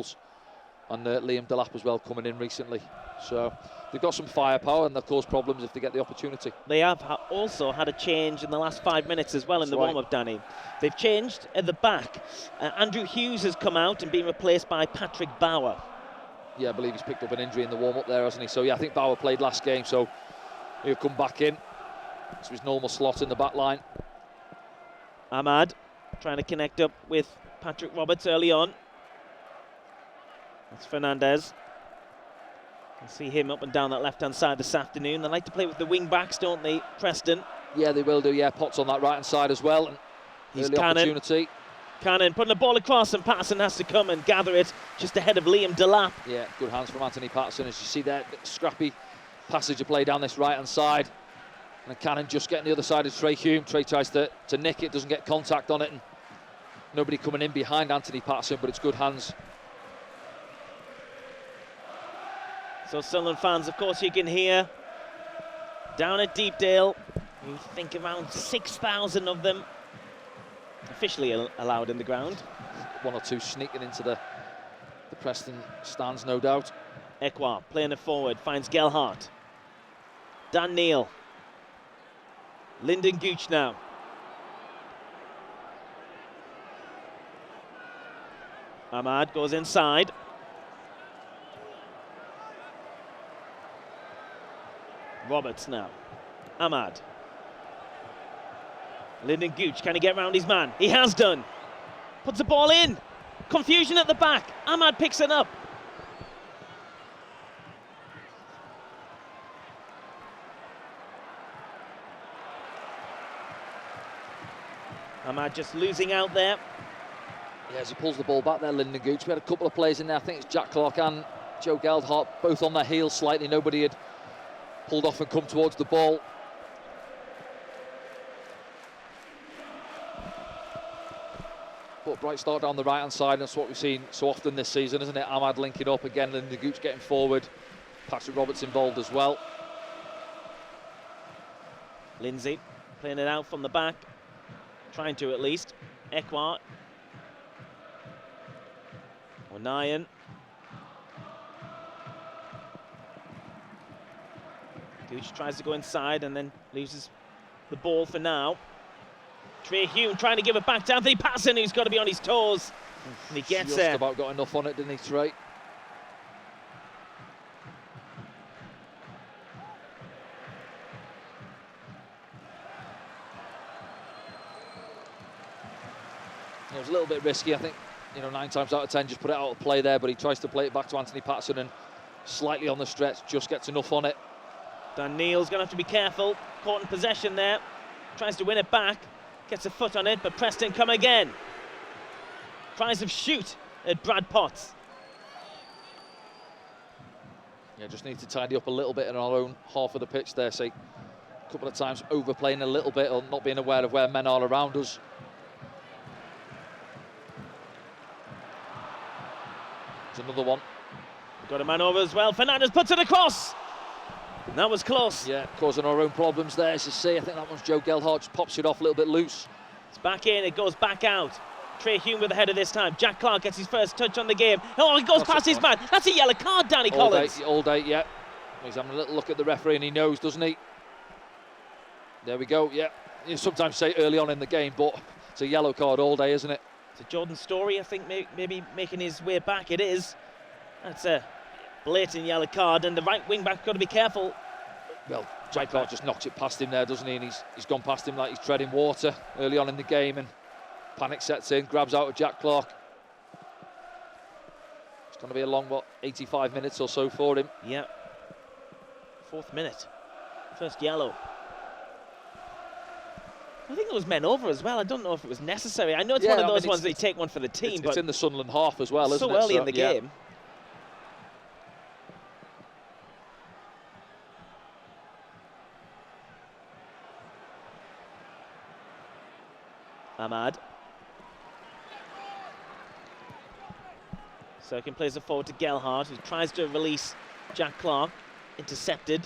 goals. And Liam Delap as well coming in recently. So they've got some firepower and they'll cause problems if they get the opportunity. They have also had a change in the last 5 minutes as well. That's in the warm-up, Danny. They've changed at the back. Andrew Hughes has come out and been replaced by Patrick Bauer. Yeah, I believe he's picked up an injury in the warm-up there, hasn't he? So yeah, I think Bauer played last game, so he'll come back in. So his normal slot in the back line. Ahmad trying to connect up with Patrick Roberts early on. That's Fernandez. You can see him up and down that left-hand side this afternoon. They like to play with the wing-backs, don't they, Preston? Yeah, they will do, yeah. Potts on that right-hand side as well. And he's early opportunity. Cannon putting the ball across, and Patterson has to come and gather it just ahead of Liam Delap. Yeah, good hands from Anthony Patterson. As you see there, scrappy passage of play down this right-hand side. And Cannon just getting the other side of Trey Hume. Trey tries to nick it, doesn't get contact on it. And nobody coming in behind Anthony Patterson, but it's good hands. So Sunderland fans, of course, you can hear down at Deepdale, you think around 6,000 of them officially allowed in the ground. One or two sneaking into the Preston stands, no doubt. Ekwa playing it forward, finds Gelhardt. Dan Neil. Lyndon Gooch now. Ahmad goes inside. Roberts now. Ahmad. Lyndon Gooch, can he get round his man? He has done. Puts the ball in. Confusion at the back. Ahmad picks it up. Ahmad just losing out there. Yeah, as he pulls the ball back there, Lyndon Gooch. We had a couple of players in there. I think it's Jack Clarke and Joe Gelhardt, both on their heels slightly. Nobody had pulled off and come towards the ball. But bright start down the right-hand side, and that's what we've seen so often this season, isn't it? Ahmad linking up again, Lyndon Gooch getting forward. Patrick Roberts involved as well. Lindsay playing it out from the back. Trying to, at least. Ekwa. O'Nien. Gooch tries to go inside and then loses the ball for now. Trey Hume trying to give it back to Anthony Patterson, who's got to be on his toes. And he gets there. Just about got enough on it, didn't he, Trey? It was a little bit risky, I think. 9 times out of 10, just put it out of play there, but he tries to play it back to Anthony Patterson and slightly on the stretch, just gets enough on it. Dan Neil's going to have to be careful. Caught in possession there. Tries to win it back. Gets a foot on it, but Preston come again. Tries to shoot at Brad Potts. Yeah, just need to tidy up a little bit in our own half of the pitch there. Say, a couple of times overplaying a little bit or not being aware of where men are around us. There's another one. We've got a man over as well. Fernandez puts it across. That was close. Yeah, causing our own problems there, as you see. I think that one's Joe Gelhardt, just pops it off a little bit loose. It's back in, it goes back out. Trey Hume with the header this time. Jack Clarke gets his first touch on the game. Oh, he goes past his man. That's a yellow card, Danny Collins. All day, yeah. He's having a little look at the referee and he knows, doesn't he? There we go, yeah. You sometimes say early on in the game, but it's a yellow card all day, isn't it? It's a Jordan Story, I think, maybe making his way back. It is. That's a blatant yellow card, and the right wing back got to be careful. Well, Jack Clarke just knocks it past him there, doesn't he? And he's gone past him like he's treading water early on in the game, and panic sets in, grabs out of Jack Clarke. It's going to be a long, 85 minutes or so for him. Yeah. 4th minute. First yellow. I think there was men over as well. I don't know if it was necessary. I know it's one of those ones that you take one for the team, but it's in the Sunderland half as well, isn't it? So early in the game. Ahmad. Serkin plays it forward to Gelhardt, who tries to release Jack Clarke. Intercepted.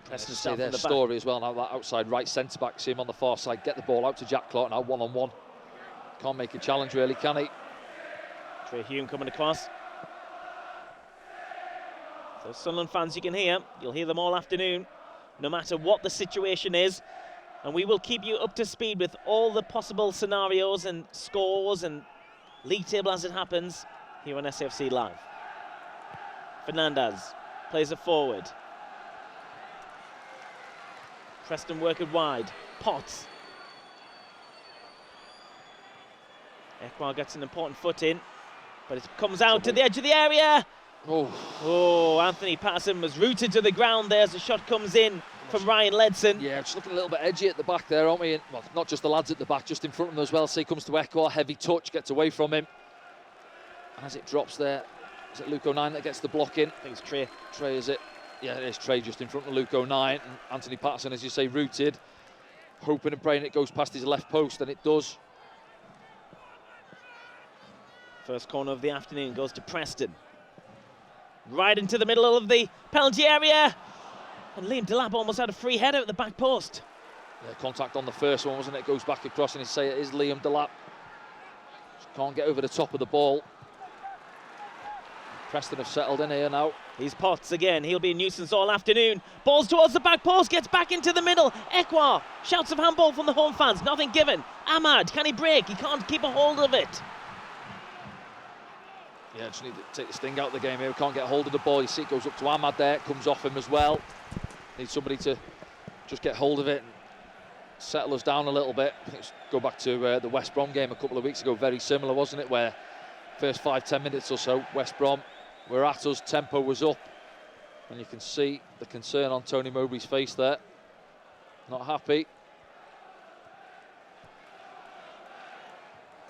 Preston see their story as well. Now that outside right centre back, see him on the far side, get the ball out to Jack Clarke now 1-on-1. Can't make a challenge really, can he? Trey Hume coming across. So Sunderland fans, you can hear. You'll hear them all afternoon, no matter what the situation is. And we will keep you up to speed with all the possible scenarios and scores and league table as it happens here on SAFC Live. Fernandez plays it forward. Preston work it wide. Potts. Ekwa gets an important foot in, but it comes out to the edge of the area. Oh, Anthony Patterson was rooted to the ground there as the shot comes in from Ryan Ledson. Yeah, just looking a little bit edgy at the back there, aren't we? And, well, not just the lads at the back, just in front of them as well. So he comes to Ekwa, heavy touch, gets away from him. And as it drops there, is it Luke O'Nien that gets the block in? I think it's Trey. Trey, is it? Yeah, it is Trey just in front of Luke O'Nien. And Anthony Patterson, as you say, rooted, hoping and praying it goes past his left post, and it does. First corner of the afternoon goes to Preston. Right into the middle of the penalty area. And Liam Delap almost had a free header at the back post. Yeah, contact on the first one, wasn't it? Goes back across, and you say it is Liam Delap. Just can't get over the top of the ball. Preston have settled in here now. He's Potts again. He'll be a nuisance all afternoon. Balls towards the back post, gets back into the middle. Ekwa, shouts of handball from the home fans. Nothing given. Ahmad, can he break? He can't keep a hold of it. Yeah, just need to take the sting out of the game here. We can't get hold of the ball. You see it goes up to Ahmad there. It comes off him as well. Need somebody to just get hold of it and settle us down a little bit. I think go back to the West Brom game a couple of weeks ago. Very similar, wasn't it? Where first 5-10 minutes or so, West Brom were at us. Tempo was up. And you can see the concern on Tony Mowbray's face there. Not happy.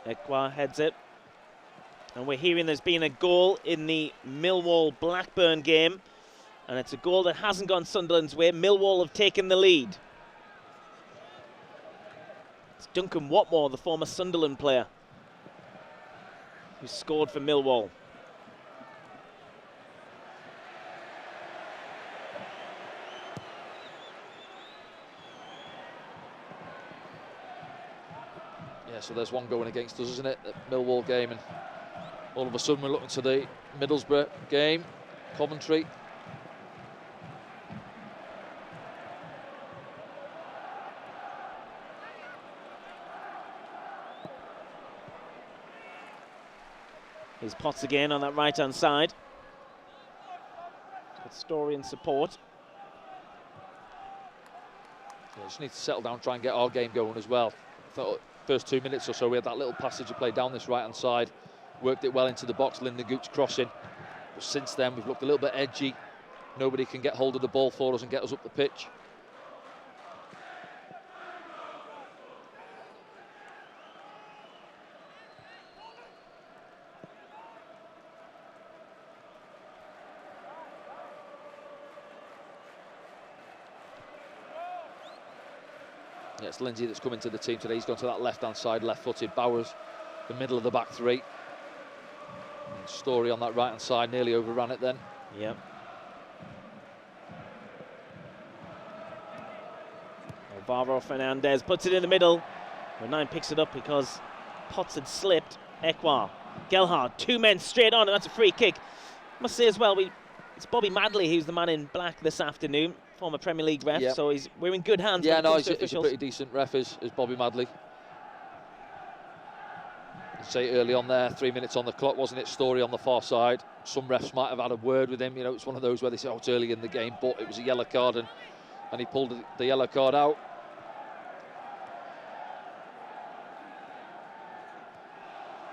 Ekwa heads it. And we're hearing there's been a goal in the Millwall-Blackburn game. And it's a goal that hasn't gone Sunderland's way. Millwall have taken the lead. It's Duncan Watmore, the former Sunderland player, who scored for Millwall. Yeah, so there's one going against us, isn't it? The Millwall game. And all of a sudden we're looking to the Middlesbrough game, Coventry. Here's Potts again on that right-hand side. Good story and support. Yeah, just need to settle down, try and get our game going as well. I thought first 2 minutes or so we had that little passage of play down this right-hand side. Worked it well into the box, Lyndon Gooch crossing. But since then, we've looked a little bit edgy. Nobody can get hold of the ball for us and get us up the pitch. Yeah, it's Lindsay that's come into the team today. He's gone to that left-hand side, left-footed. Bowers, the middle of the back three. And Story on that right-hand side, nearly overran it then. Yep. Alvaro Fernandez puts it in the middle. O'Nien picks it up because Potts had slipped. Ekwa, Gelhardt, two men straight on, and that's a free kick. Must say as well, it's Bobby Madley who's the man in black this afternoon, former Premier League ref, yep. So we're in good hands. Yeah, no, he's a pretty decent ref, is Bobby Madley. Say early on there, 3 minutes on the clock, wasn't it? Story on the far side. Some refs might have had a word with him. You know, it's one of those where they say, oh, it's early in the game, but it was a yellow card, and he pulled the yellow card out.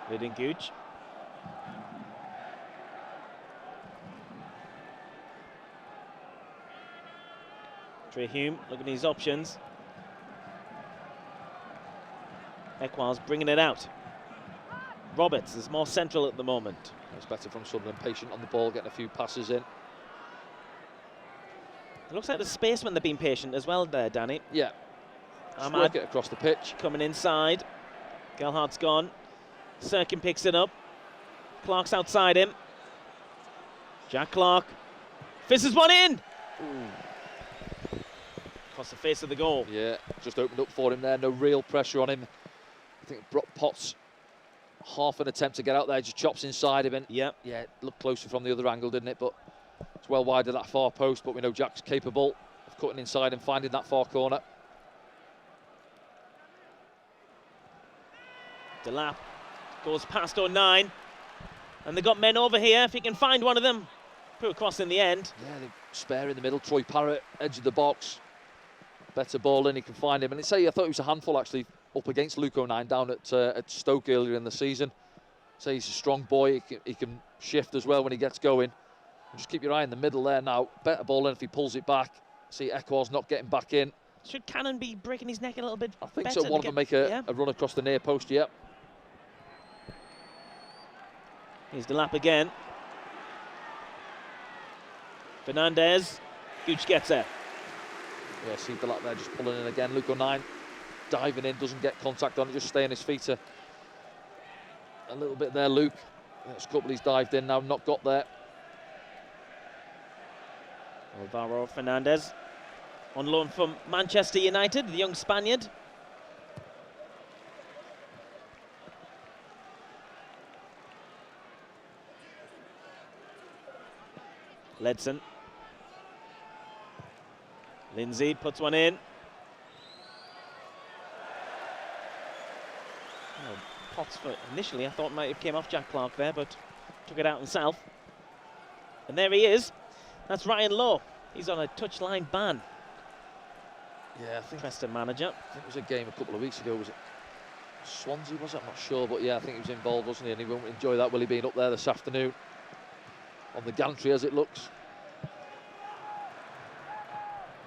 Lyndon Gooch. Trey Hume looking at his options. Ekwa's bringing it out. Roberts is more central at the moment. It's better from Sunderland, patient on the ball, getting a few passes in. It looks like the space when they're being patient as well there, Danny. Yeah. Just work it across the pitch. Coming inside. Gelhardt's gone. Sirkin picks it up. Clarke's outside him. Jack Clarke. Fizzes one in! Ooh. Across the face of the goal. Yeah, just opened up for him there. No real pressure on him. I think Brock Potts half an attempt to get out there, just chops inside him. And Yep. yeah, it looked closer from the other angle, didn't it? But it's well wide of that far post. But we know Jack's capable of cutting inside and finding that far corner. Delap goes past 09. And they got men over here. If he can find one of them, put across in the end. Yeah, they spare in the middle. Troy Parrott, edge of the box. Better ball in, he can find him. And I thought he was a handful actually up against Luke 09 down at Stoke earlier in the season. So he's a strong boy. He can shift as well when he gets going. Just keep your eye in the middle there now. Better ball in if he pulls it back. See Ekwal's not getting back in. Should Cannon be breaking his neck a little bit? I think better so. One of them make a run across the near post, yep. Here's Delap again. Fernandez. Gooch gets there. Yeah, see Delap there just pulling in again. Luke 09 diving in, doesn't get contact on it, just stay on his feet a little bit there, Luke. Next couple he's dived in now, not got there. Alvaro Fernandez on loan from Manchester United, the young Spaniard. Ledson. Lindsay puts one in. Oh, Potts for initially I thought might have came off Jack Clarke there, but took it out himself. And there he is. That's Ryan Lowe. He's on a touchline ban. Yeah, I think Preston manager. I think it was a game a couple of weeks ago. Was it Swansea? Was it? I'm not sure, but yeah, I think he was involved, wasn't he? And he won't enjoy that, will he, being up there this afternoon on the gantry as it looks.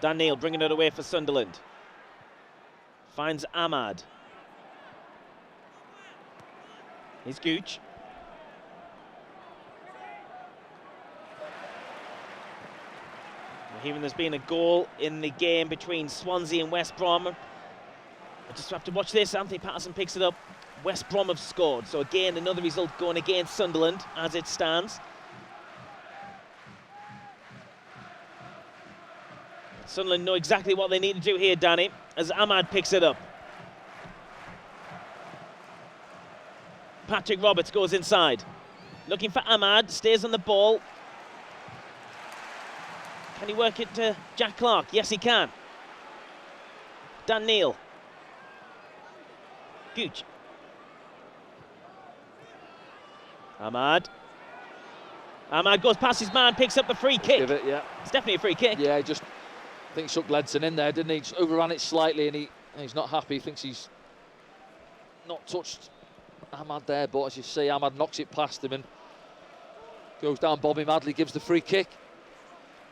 Dan Neil bringing it away for Sunderland. Finds Ahmad. Here's Gooch. We're hearing there's been a goal in the game between Swansea and West Brom. I just have to watch this. Anthony Patterson picks it up. West Brom have scored. So again, another result going against Sunderland as it stands. Sunderland know exactly what they need to do here, Danny, as Ahmad picks it up. Patrick Roberts goes inside. Looking for Ahmad, stays on the ball. Can he work it to Jack Clarke? Yes, he can. Dan Neil. Gooch. Ahmad. Ahmad goes past his man, picks up the free kick. Give it, yeah. It's definitely a free kick. Yeah, he just, I think, sucked Ledson in there, didn't he? Just overran it slightly, and he's not happy. He thinks he's not touched Ahmad there, but as you say, Ahmad knocks it past him and goes down. Bobby Madley gives the free kick.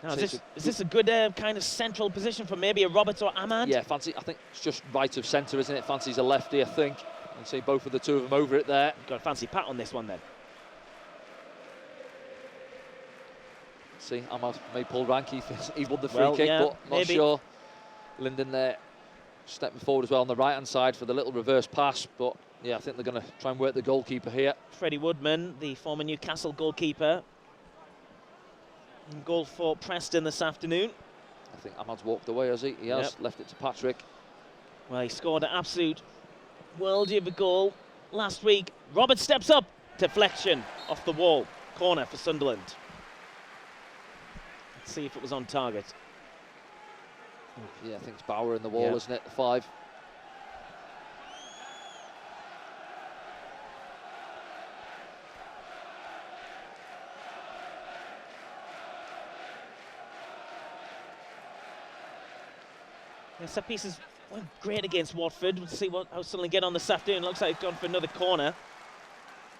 Now, is this a good kind of central position for maybe a Roberts or Ahmad? Yeah, I think it's just right of centre, isn't it? Fancy's a lefty, I think. You see both of the two of them over it there. Got a fancy pat on this one then. See, Ahmad may pull rank. He won the free kick, yeah, but not sure. Linden there stepping forward as well on the right-hand side for the little reverse pass. But yeah, I think they're going to try and work the goalkeeper here. Freddie Woodman, the former Newcastle goalkeeper. In goal for Preston this afternoon. I think Ahmad's walked away, has he? He has. Yep. Left it to Patrick. Well, he scored an absolute worldie of a goal last week. Roberts steps up. Deflection off the wall. Corner for Sunderland. Let's see if it was on target. Yeah, I think it's Bauer in the wall, isn't it? 5. The set pieces went great against Watford. We'll see how Sunderland get on this afternoon. Looks like it's gone for another corner.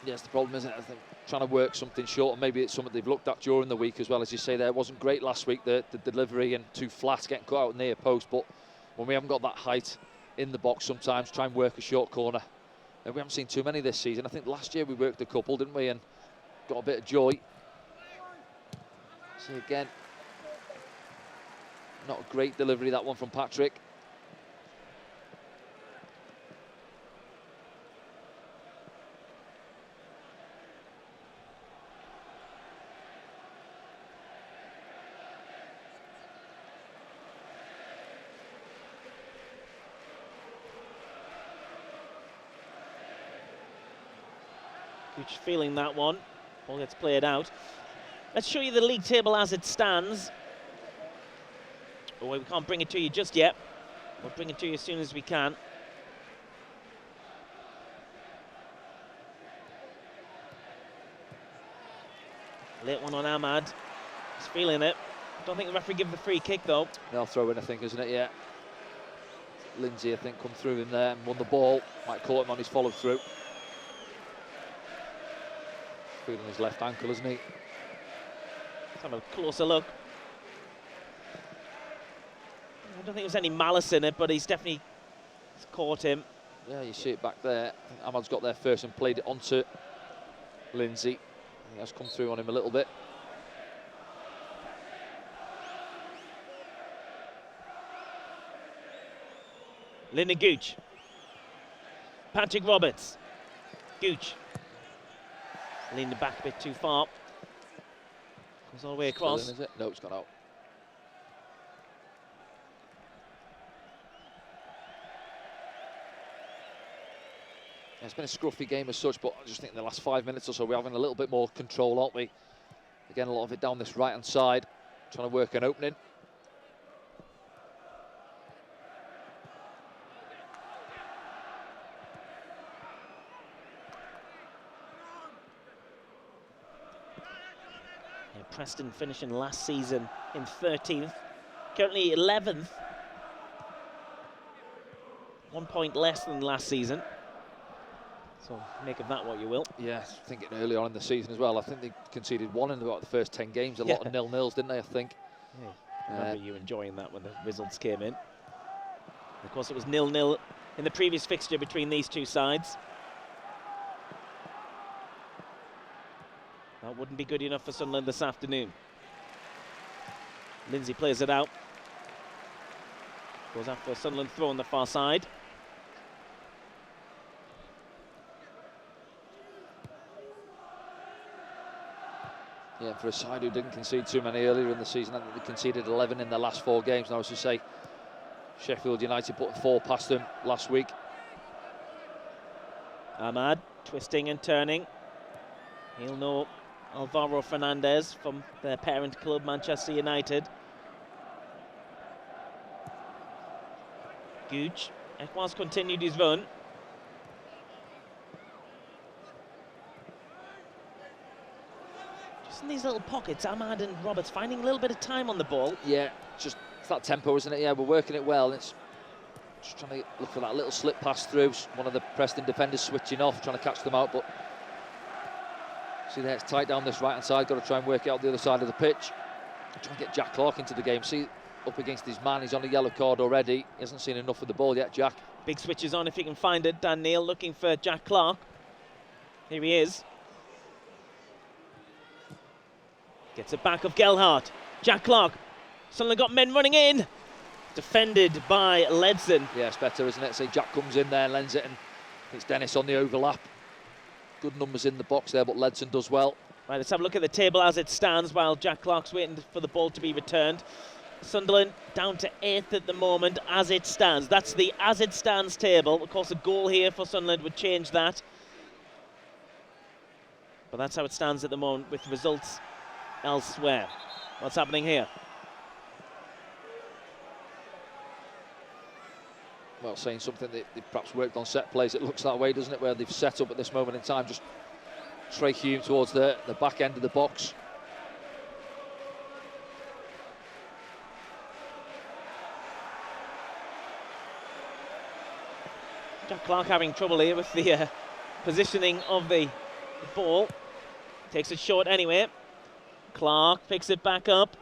Yes, the problem isn't it? I think trying to work something short, and maybe it's something they've looked at during the week as well. As you say, there it wasn't great last week, the delivery, and too flat, getting cut out near post. But when we haven't got that height in the box, sometimes try and work a short corner. And we haven't seen too many this season. I think last year we worked a couple, didn't we? And got a bit of joy. See again. Not a great delivery, that one from Patrick. Gooch feeling that one. Ball gets played out. Let's show you the league table as it stands. Oh, we can't bring it to you just yet. We'll bring it to you as soon as we can. Late one on Ahmad. He's feeling it. Don't think the referee give the free kick though. They'll throw in, I think, isn't it? Yeah. Lindsay, I think, come through in there and won the ball. Might caught him on his follow through. Feeling his left ankle, isn't he? Let's have a closer look. I don't think there's any malice in it, but he's definitely caught him. Yeah, you see it back there. I think Ahmad's got there first and played it onto Lindsay. He has come through on him a little bit. Lyndon Gooch. Patrick Roberts. Gooch. Leaning back a bit too far. Goes all the way across. Still in, is it? No, it's gone out. Yeah, it's been a scruffy game as such, but I just think in the last 5 minutes or so we're having a little bit more control, aren't we? Again, a lot of it down this right-hand side, trying to work an opening. Yeah, Preston finishing last season in 13th, currently 11th. 1 point less than last season. So make of that what you will. Yeah, thinking earlier on in the season as well. I think they conceded one in about the first 10 games. A lot of nil-nils, didn't they, I think? Yeah. I remember you enjoying that when the results came in. Of course, it was 0-0 in the previous fixture between these two sides. That wouldn't be good enough for Sunderland this afternoon. Lindsay plays it out. Goes after a Sunderland throw on the far side. Yeah, for a side who didn't concede too many earlier in the season, I think they conceded 11 in their last 4 games. Now, as you say, Sheffield United put 4 past them last week. Ahmad twisting and turning. He'll know Alvaro Fernandez from their parent club, Manchester United. Gooch. Ekwas continued his run. Just in these little pockets, Ahmad and Roberts finding a little bit of time on the ball. Yeah, just it's that tempo, isn't it? Yeah, we're working it well. It's just trying to look for that little slip pass through. One of the Preston defenders switching off, trying to catch them out, but see there, it's tight down this right-hand side. Got to try and work it out the other side of the pitch. Try and get Jack Clarke into the game. See, up against his man, he's on a yellow card already. He hasn't seen enough of the ball yet, Jack. Big switches on if he can find it. Dan Neil looking for Jack Clarke. Here he is. Gets it back of Gelhardt. Jack Clarke. Suddenly got men running in. Defended by Ledson. Yeah, it's better, isn't it? See, Jack comes in there, lends it, and it's Dennis on the overlap. Good numbers in the box there, but Ledson does well. Right, let's have a look at the table as it stands while Jack Clarke's waiting for the ball to be returned. Sunderland down to 8th at the moment as it stands. That's the as it stands table. Of course, a goal here for Sunderland would change that. But that's how it stands at the moment with results elsewhere. What's happening here? Well, saying something that they perhaps worked on set plays, it looks that way, doesn't it? Where they've set up at this moment in time, just Trey Hume towards the back end of the box. Jack Clarke having trouble here with the positioning of the ball. Takes it short anyway. Clarke picks it back up.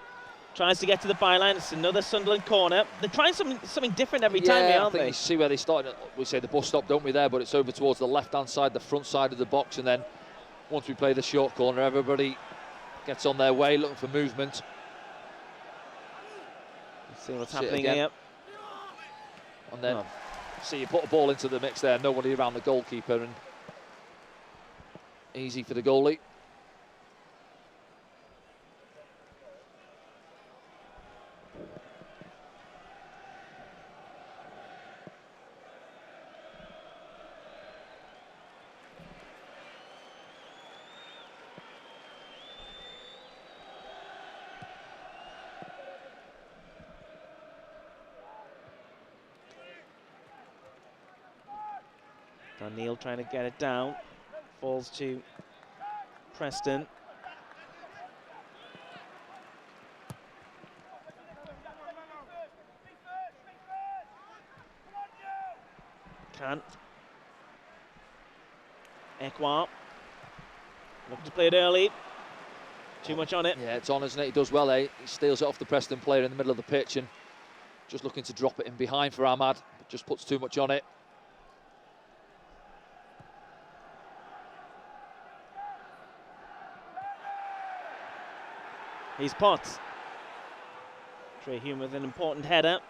Tries to get to the byline. It's another Sunderland corner. They're trying something different every time, aren't they? You see where they started. We say the bus stop, don't we, there? But it's over towards the left-hand side, the front side of the box. And then once we play the short corner, everybody gets on their way, looking for movement. Let's see what's happening here. And then, see, you put a ball into the mix there. Nobody around the goalkeeper. And easy for the goalie. Daniel trying to get it down. Falls to Preston. Can. Ekwa. Look to play it early. Too much on it. Yeah, it's on, isn't it? He does well, eh? He steals it off the Preston player in the middle of the pitch and just looking to drop it in behind for Ahmad. But just puts too much on it. He's Potts. Trey Hume with an important header.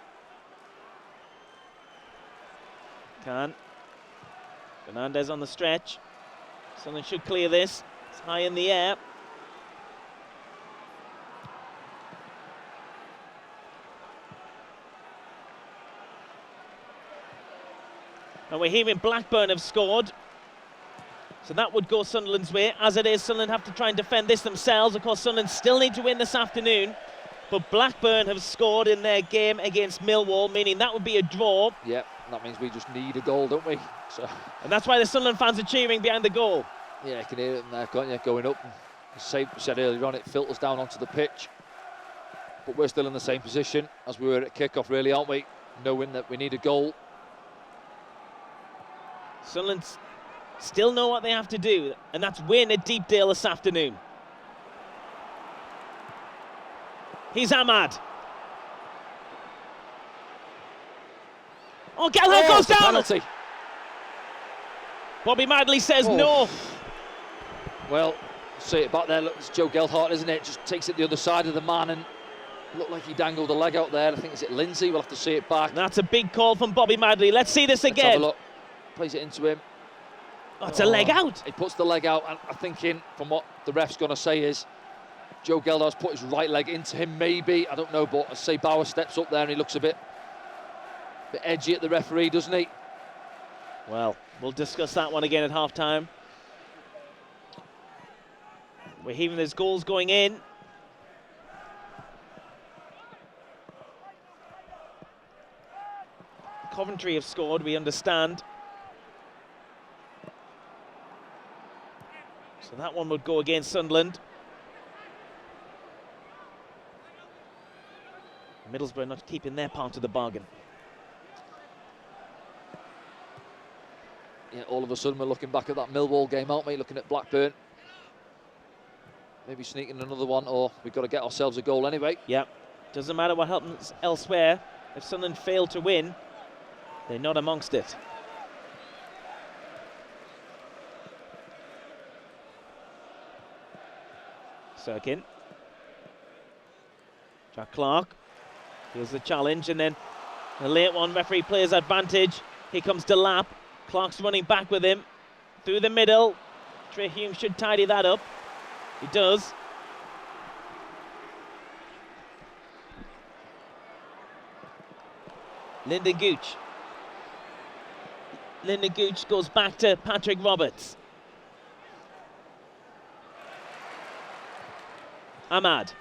Can. Fernandez on the stretch. Someone should clear this. It's high in the air. And we're hearing Blackburn have scored. So that would go Sunderland's way. As it is, Sunderland have to try and defend this themselves. Of course, Sunderland still need to win this afternoon. But Blackburn have scored in their game against Millwall, meaning that would be a draw. Yep, that means we just need a goal, don't we? So. And that's why the Sunderland fans are cheering behind the goal. Yeah, you can hear it in there, can't you? Going up. As I said earlier on, it filters down onto the pitch. But we're still in the same position as we were at kickoff, really, aren't we? Knowing that we need a goal. Sunderland still know what they have to do, and that's win at Deepdale this afternoon. He's Ahmad. Oh, Gallagher goes down! Penalty. Bobby Madley says no. Well, see it back there, look, it's Joe Gelhardt, isn't it? Just takes it the other side of the man and looked like he dangled a leg out there. I think, is it Lindsay? We'll have to see it back. That's a big call from Bobby Madley. Let's see this again. Let's have a look. Plays it into him. Oh, it's a leg out. He puts the leg out, and I'm thinking, from what the ref's going to say is, Joe Geldard's put his right leg into him, maybe. I don't know, but I say Bauer steps up there and he looks a bit edgy at the referee, doesn't he? Well, we'll discuss that one again at half-time. We're hearing there's goals going in. Coventry have scored, we understand. So that one would go against Sunderland. Middlesbrough not keeping their part of the bargain. Yeah, all of a sudden we're looking back at that Millwall game, aren't we? Looking at Blackburn. Maybe sneaking another one, or we've got to get ourselves a goal anyway. Yeah, doesn't matter what happens elsewhere. If Sunderland fail to win, they're not amongst it. Sirkin. Jack Clarke. Here's the challenge, and then the late one, referee plays advantage. Here comes Delap. Clark's running back with him. Through the middle. Trey Hume should tidy that up. He does. Lyndon Gooch. Lyndon Gooch goes back to Patrick Roberts. Ahmad.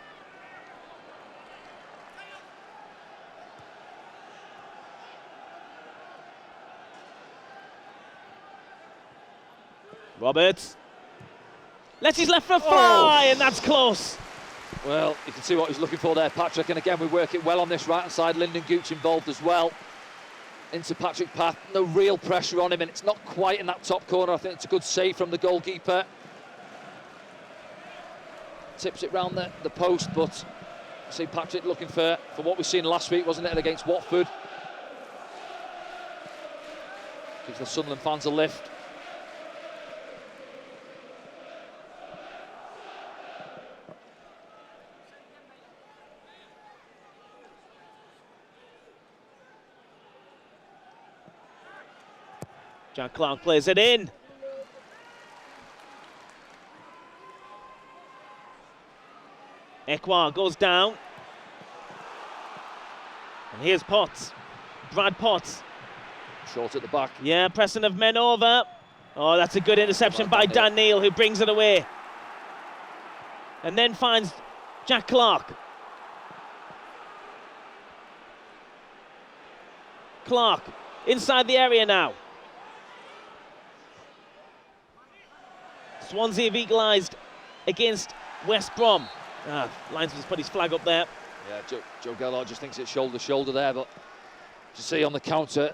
Roberts. Lets his left foot fly, and that's close. Well, you can see what he's looking for there, Patrick. And again, we work it well on this right-hand side. Lyndon Gooch involved as well. Into Patrick Path. No real pressure on him, and it's not quite in that top corner. I think it's a good save from the goalkeeper. Tips it round the post, but I see Patrick looking for what we've seen last week, wasn't it, against Watford. Gives the Sunderland fans a lift. Jack Clarke plays it in. Ekwa goes down. And here's Potts. Brad Potts. Short at the back. Yeah, Preston have men over. Oh, that's a good interception by Dan Neil, who brings it away. And then finds Jack Clarke. Clarke inside the area now. Swansea have equalised against West Brom. Linesman's put his flag up there. Yeah, Joe Gellard just thinks it's shoulder there, but to see on the counter,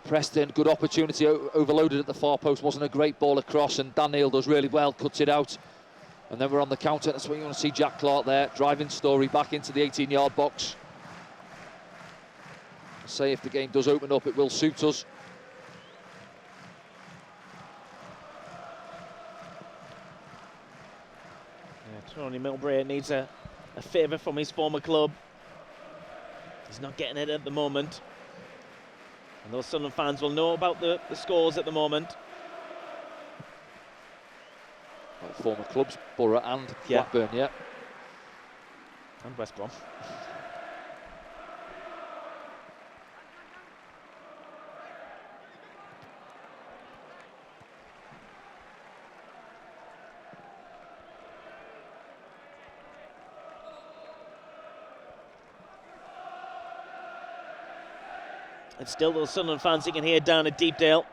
Preston, good opportunity, overloaded at the far post, wasn't a great ball across, and Dan Neil does really well, cuts it out. And then we're on the counter. That's what you want to see Jack Clarke there, driving Story back into the 18-yard box. Say if the game does open up, it will suit us. Yeah, Tony Milbury needs a favour from his former club. He's not getting it at the moment. And those Sunderland fans will know about the scores at the moment. Well, former clubs, Borough and Blackburn, yeah. And West Brom. And still those Sunderland fans you can hear down at Deepdale.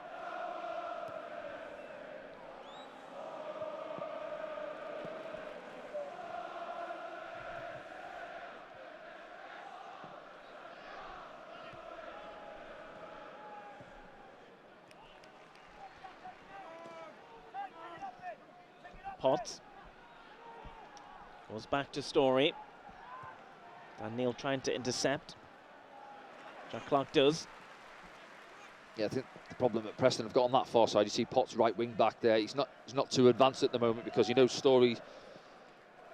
Potts goes back to Story. Dan Neil trying to intercept. Jack Clarke does. Yeah, I think the problem that Preston have got on that far side, you see Potts right wing back there. He's not too advanced at the moment because he knows Story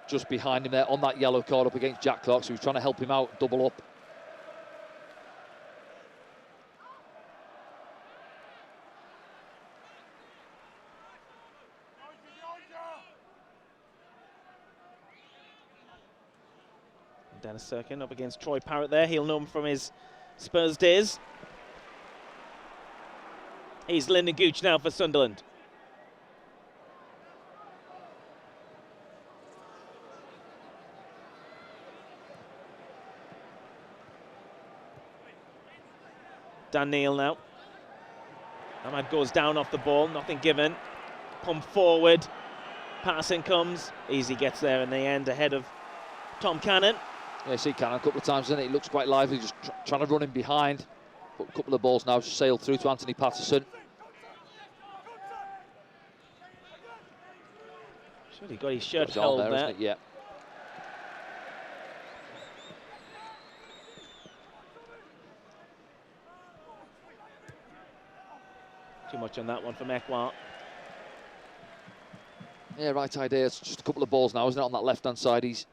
just behind him there on that yellow card up against Jack Clarke, so he's trying to help him out, double up. Dennis Serkin up against Troy Parrott there. He'll know him from his Spurs days. He's Lyndon Gooch now for Sunderland. Dan Neil now. Ahmad goes down off the ball, nothing given. Pump forward, passing comes. Easy gets there in the end ahead of Tom Cannon. Yeah, see Cannon a couple of times, isn't it? He looks quite lively, just trying to run him behind. But a couple of balls now sailed through to Anthony Patterson. Should he got his shirt held there? Yeah. Too much on that one from Ekwar. Yeah, right idea. It's just a couple of balls now, isn't it? On that left-hand side, he's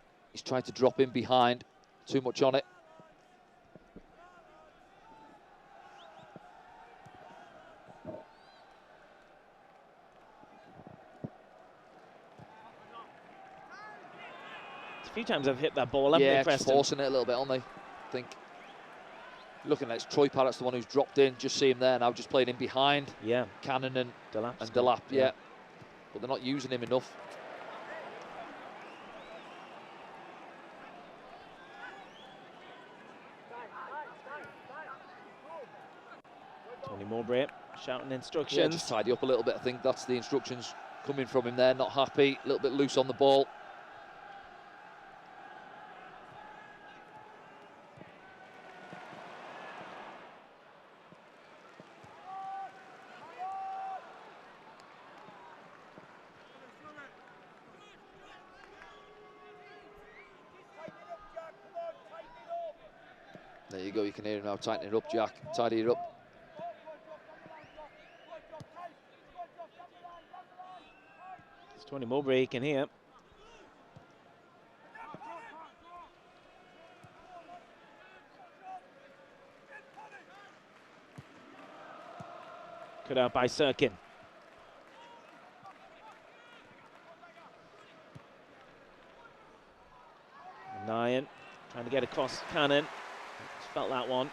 trying to drop in behind. Too much on it. A few times I've hit that ball, haven't they, Preston? Yeah, forcing it a little bit, aren't they? I think. Looking at it, it's Troy Parrott's the one who's dropped in. Just see him there now, just playing in behind. Yeah. Cannon and Delap. Delap, yeah. But they're not using him enough. Tony Mowbray shouting instructions. Yeah, just tidy up a little bit. I think that's the instructions coming from him there. Not happy, a little bit loose on the ball. There you go, you can hear him now, tighten it up, Jack, tidy it up. It's Tony Mowbray, you can hear. Cut out by Serkin. Nyan trying to get across Cannon. Felt that one.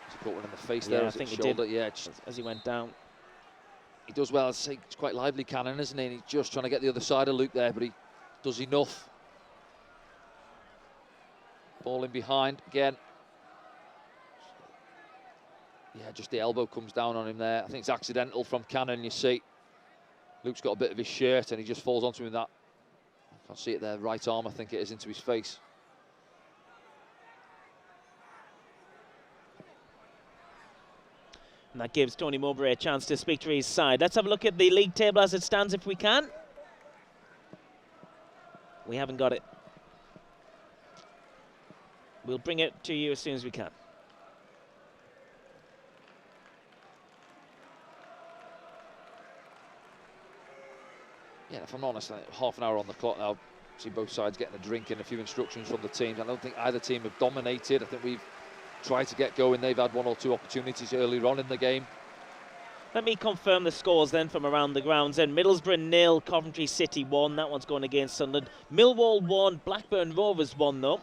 He's caught one in the face there. I think he did. Yeah, as he went down. He does well. I'd say it's quite lively, Cannon, isn't he? And he's just trying to get the other side of Luke there, but he does enough. Ball in behind again. Yeah, just the elbow comes down on him there. I think it's accidental from Cannon, you see. Luke's got a bit of his shirt and he just falls onto him with that. I can't see it there, right arm, I think it is, into his face. And that gives Tony Mowbray a chance to speak to his side. Let's have a look at the league table as it stands if we can. We haven't got it. We'll bring it to you as soon as we can. Yeah, if I'm honest, half an hour on the clock now. See both sides getting a drink and a few instructions from the teams. I don't think either team have dominated. I think we've tried to get going. They've had one or two opportunities earlier on in the game. Let me confirm the scores then from around the grounds. And Middlesbrough 0, Coventry City 1. That one's going against Sunderland. Millwall 1, Blackburn Rovers 1 though.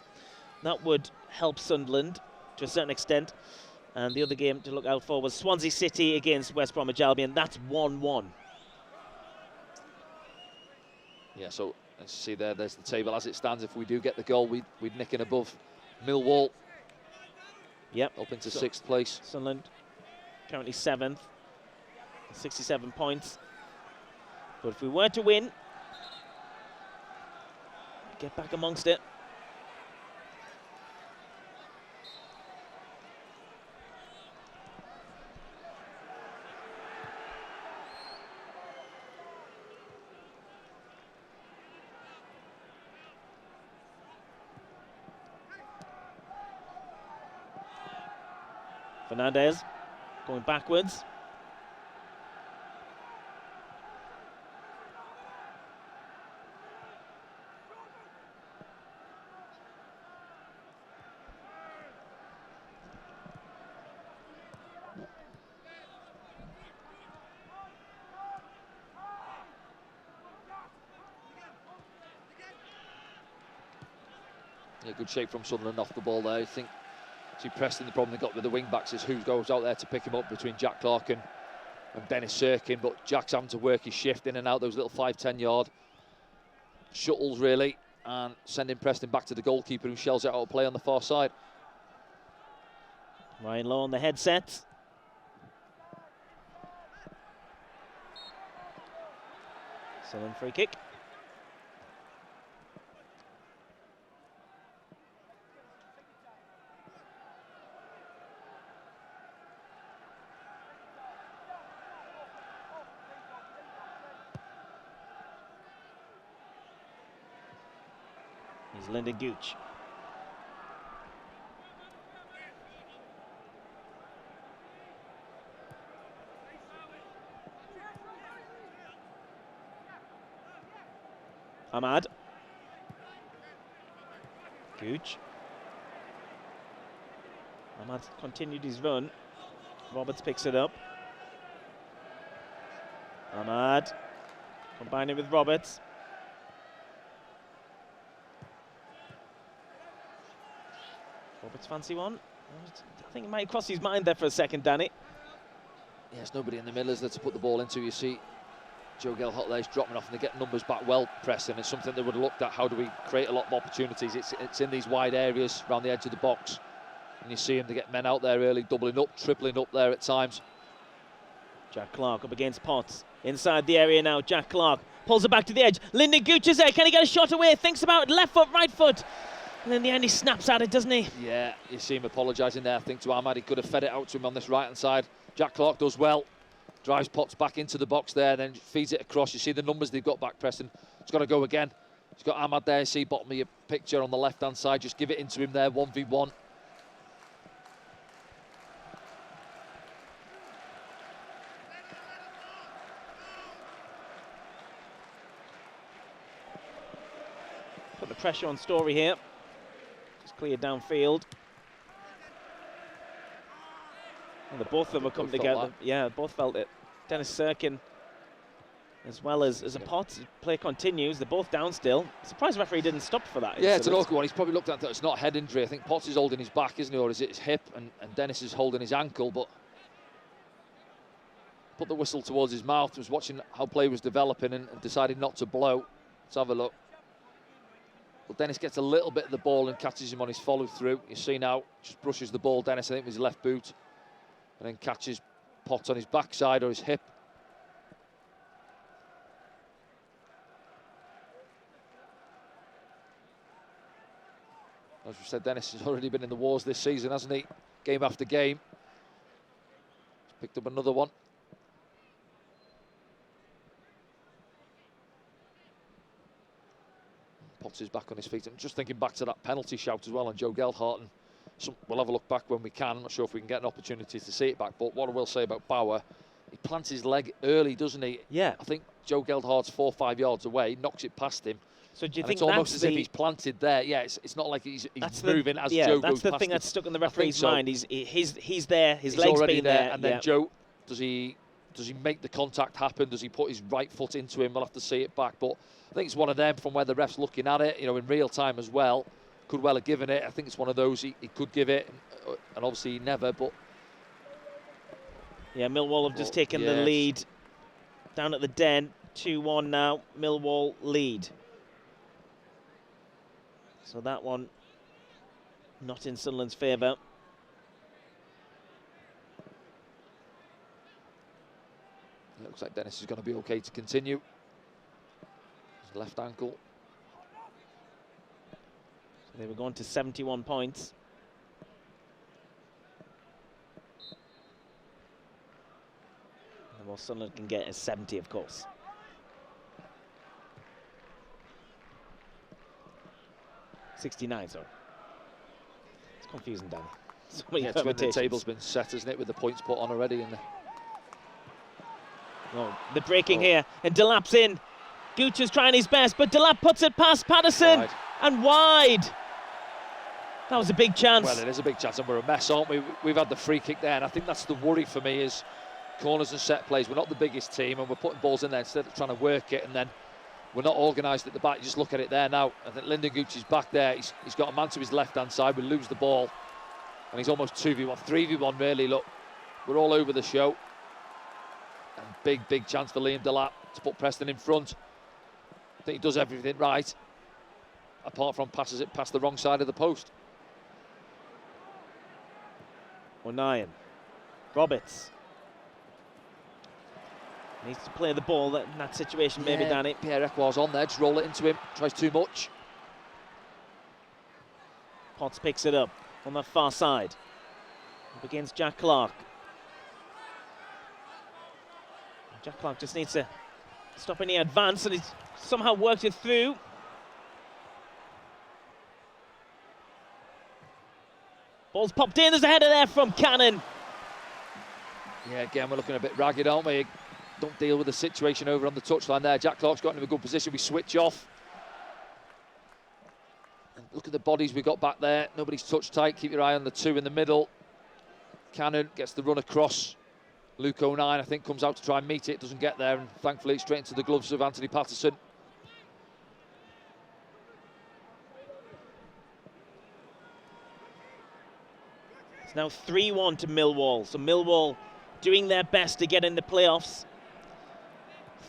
That would help Sunderland to a certain extent. And the other game to look out for was Swansea City against West Bromwich Albion. That's 1-1. Yeah, so let's see there's the table as it stands. If we do get the goal, we'd nick in above Millwall. Yep. Up into 6th place. Sunderland currently 7th, 67 points. But if we were to win, get back amongst it. Fernandez going backwards. Yeah, good shape from Sunderland off the ball there. I think, see Preston, the problem they got with the wing backs is who goes out there to pick him up between Jack Clarke and Dennis Sirkin, but Jack's having to work his shift in and out those little 5-10 yard shuttles really, and sending Preston back to the goalkeeper who shells it out of play on the far side. Ryan Lowe on the headset. Sunderland free kick. Here's Lyndon Gooch. Ahmad. Gooch. Ahmad continued his run. Roberts picks it up. Ahmad combining with Roberts. Roberts fancy one. I think he might cross his mind there for a second, Danny. Yes, nobody in the middle is there to put the ball into. You see Joe Gelhot there's dropping off and they get numbers back well, Preston. It's something they would have looked at. How do we create a lot of opportunities? It's in these wide areas around the edge of the box. And you see them, they get men out there early, doubling up, tripling up there at times. Jack Clarke up against Potts. Inside the area now, Jack Clarke pulls it back to the edge. Lyndon Gooch is there. Can he get a shot away? Thinks about it. Left foot, right foot. And in the end, he snaps at it, doesn't he? Yeah, you see him apologising there, I think, to Ahmad. He could have fed it out to him on this right-hand side. Jack Clarke does well. Drives Potts back into the box there, then feeds it across. You see the numbers they've got back, Preston. It's got to go again. He's got Ahmad there. See bottom of your picture on the left-hand side. Just give it into him there, 1v1. Put the pressure on Story here. Just cleared downfield. And the both of them are coming together. Yeah, both felt it. Dennis Sirkin, as well as a Potts. Play continues. They're both down still. Surprised the referee didn't stop for that. Yeah, it's an awkward one. He's probably looked at that. It's not a head injury. I think Potts is holding his back, isn't he? Or is it his hip? And Dennis is holding his ankle. But put the whistle towards his mouth. Was watching how play was developing and decided not to blow. Let's have a look. But Dennis gets a little bit of the ball and catches him on his follow through. You see now, just brushes the ball. Dennis, I think, with his left boot. And then catches Potts on his backside or his hip. As we said, Dennis has already been in the wars this season, hasn't he? Game after game. He's picked up another one. Potts is back on his feet. I'm just thinking back to that penalty shout as well on Joe Gelhardt. And we'll have a look back when we can. I'm not sure if we can get an opportunity to see it back. But what I will say about Bauer, he plants his leg early, doesn't he? Yeah. I think Joe Gelhardt's 4 or 5 yards away, knocks it past him. So do you think it's almost as if he's planted there? Yeah, it's not like he's moving as Joe goes past. That's the thing that's stuck in the referee's mind. He's there, his leg's been there. And then Joe, does he make the contact happen? Does he put his right foot into him? We'll have to see it back. But I think it's one of them from where the ref's looking at it, in real time as well. Could well have given it. I think it's one of those he could give it, and obviously he never. But yeah, Millwall have just taken the lead down at the Den. 2-1 now. Millwall lead. So that one not in Sunderland's favour. It looks like Dennis is going to be okay to continue. His left ankle. So they were going to 71 points. And well, Sunderland can get a 70, of course. '69, sorry. It's confusing, Dan. So many the table's been set, isn't it, with the points put on already. They're breaking here, and Delap's in. Gooch is trying his best, but Delap puts it past Patterson, and wide. That was a big chance. Well, it is a big chance, and we're a mess, aren't we? We've had the free kick there, and I think that's the worry for me is corners and set plays. We're not the biggest team, and we're putting balls in there instead of trying to work it, and then we're not organised at the back. You just look at it there now. I think Lyndon Gooch is back there. He's got a man to his left-hand side. We lose the ball. And he's almost 2v1, 3v1 really. Look, we're all over the show. And big chance for Liam Delap to put Preston in front. I think he does everything right, apart from passes it past the wrong side of the post. O'Nien. Roberts. Needs to play the ball in that situation, maybe, Danny. Pierre Ekwah's on there, just roll it into him, tries too much. Potts picks it up on that far side. Up against Jack Clarke. Jack Clarke just needs to stop any advance, and he's somehow worked it through. Ball's popped in, there's a header there from Cannon. Yeah, again, we're looking a bit ragged, aren't we? Don't deal with the situation over on the touchline there. Jack Clarke's got into a good position. We switch off. And look at the bodies we got back there. Nobody's touch tight. Keep your eye on the two in the middle. Cannon gets the run across. Luke O'Nien, I think, comes out to try and meet it. Doesn't get there. And thankfully, it's straight into the gloves of Anthony Patterson. It's now 3-1 to Millwall. So Millwall doing their best to get in the playoffs.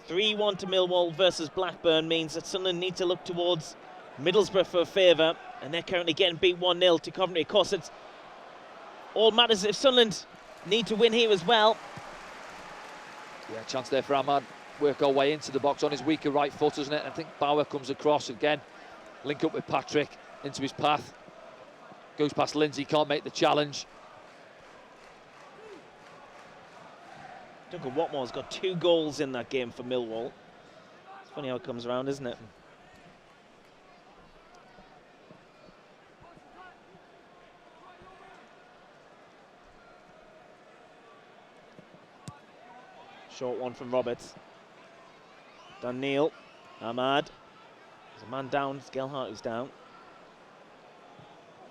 3-1 to Millwall versus Blackburn means that Sunderland need to look towards Middlesbrough for a favour, and they're currently getting beat 1-0 to Coventry. Of course, it's all matters if Sunderland need to win here as well. Yeah, chance there for Ahmad. Work our way into the box on his weaker right foot, isn't it? I think Bauer comes across again. Link up with Patrick into his path. Goes past Lindsay, can't make the challenge. Duncan Watmore's got 2 goals in that game for Millwall. It's funny how it comes around, isn't it? Short one from Roberts. Dan Neil. Ahmad. There's a man down. It's Gelhardt who's down.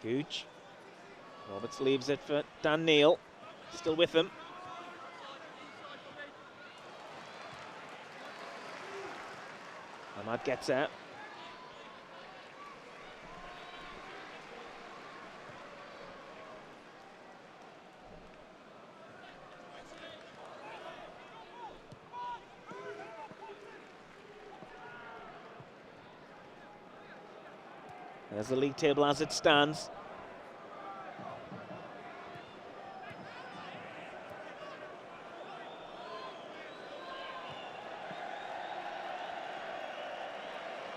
Gooch. Roberts leaves it for Dan Neil. Still with him. Ahmad gets out. There's the league table as it stands.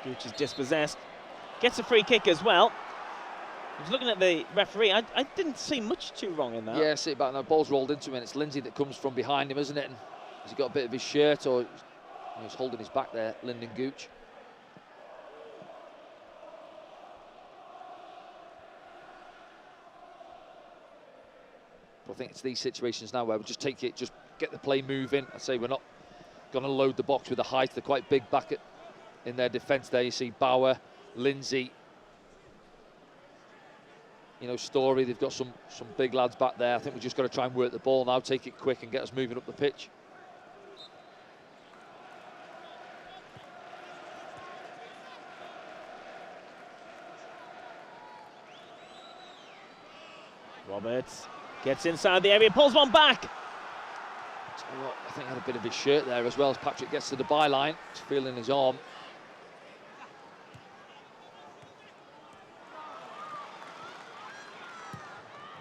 Gooch is dispossessed. Gets a free kick as well. was looking at the referee. I didn't see much too wrong in that. Yeah, sit back, and the ball's rolled into him, and it's Lindsay that comes from behind him, isn't it? And has he got a bit of his shirt, or he's holding his back there, Lyndon Gooch. But I think it's these situations now where we just take it, just get the play moving. I say we're not going to load the box with the height. They're quite big back in their defence there. You see Bauer, Lindsay, you know, Story. They've got some big lads back there. I think we've just got to try and work the ball now, take it quick and get us moving up the pitch. Roberts gets inside the area, pulls one back. I think he had a bit of his shirt there as well as Patrick gets to the byline. He's feeling his arm.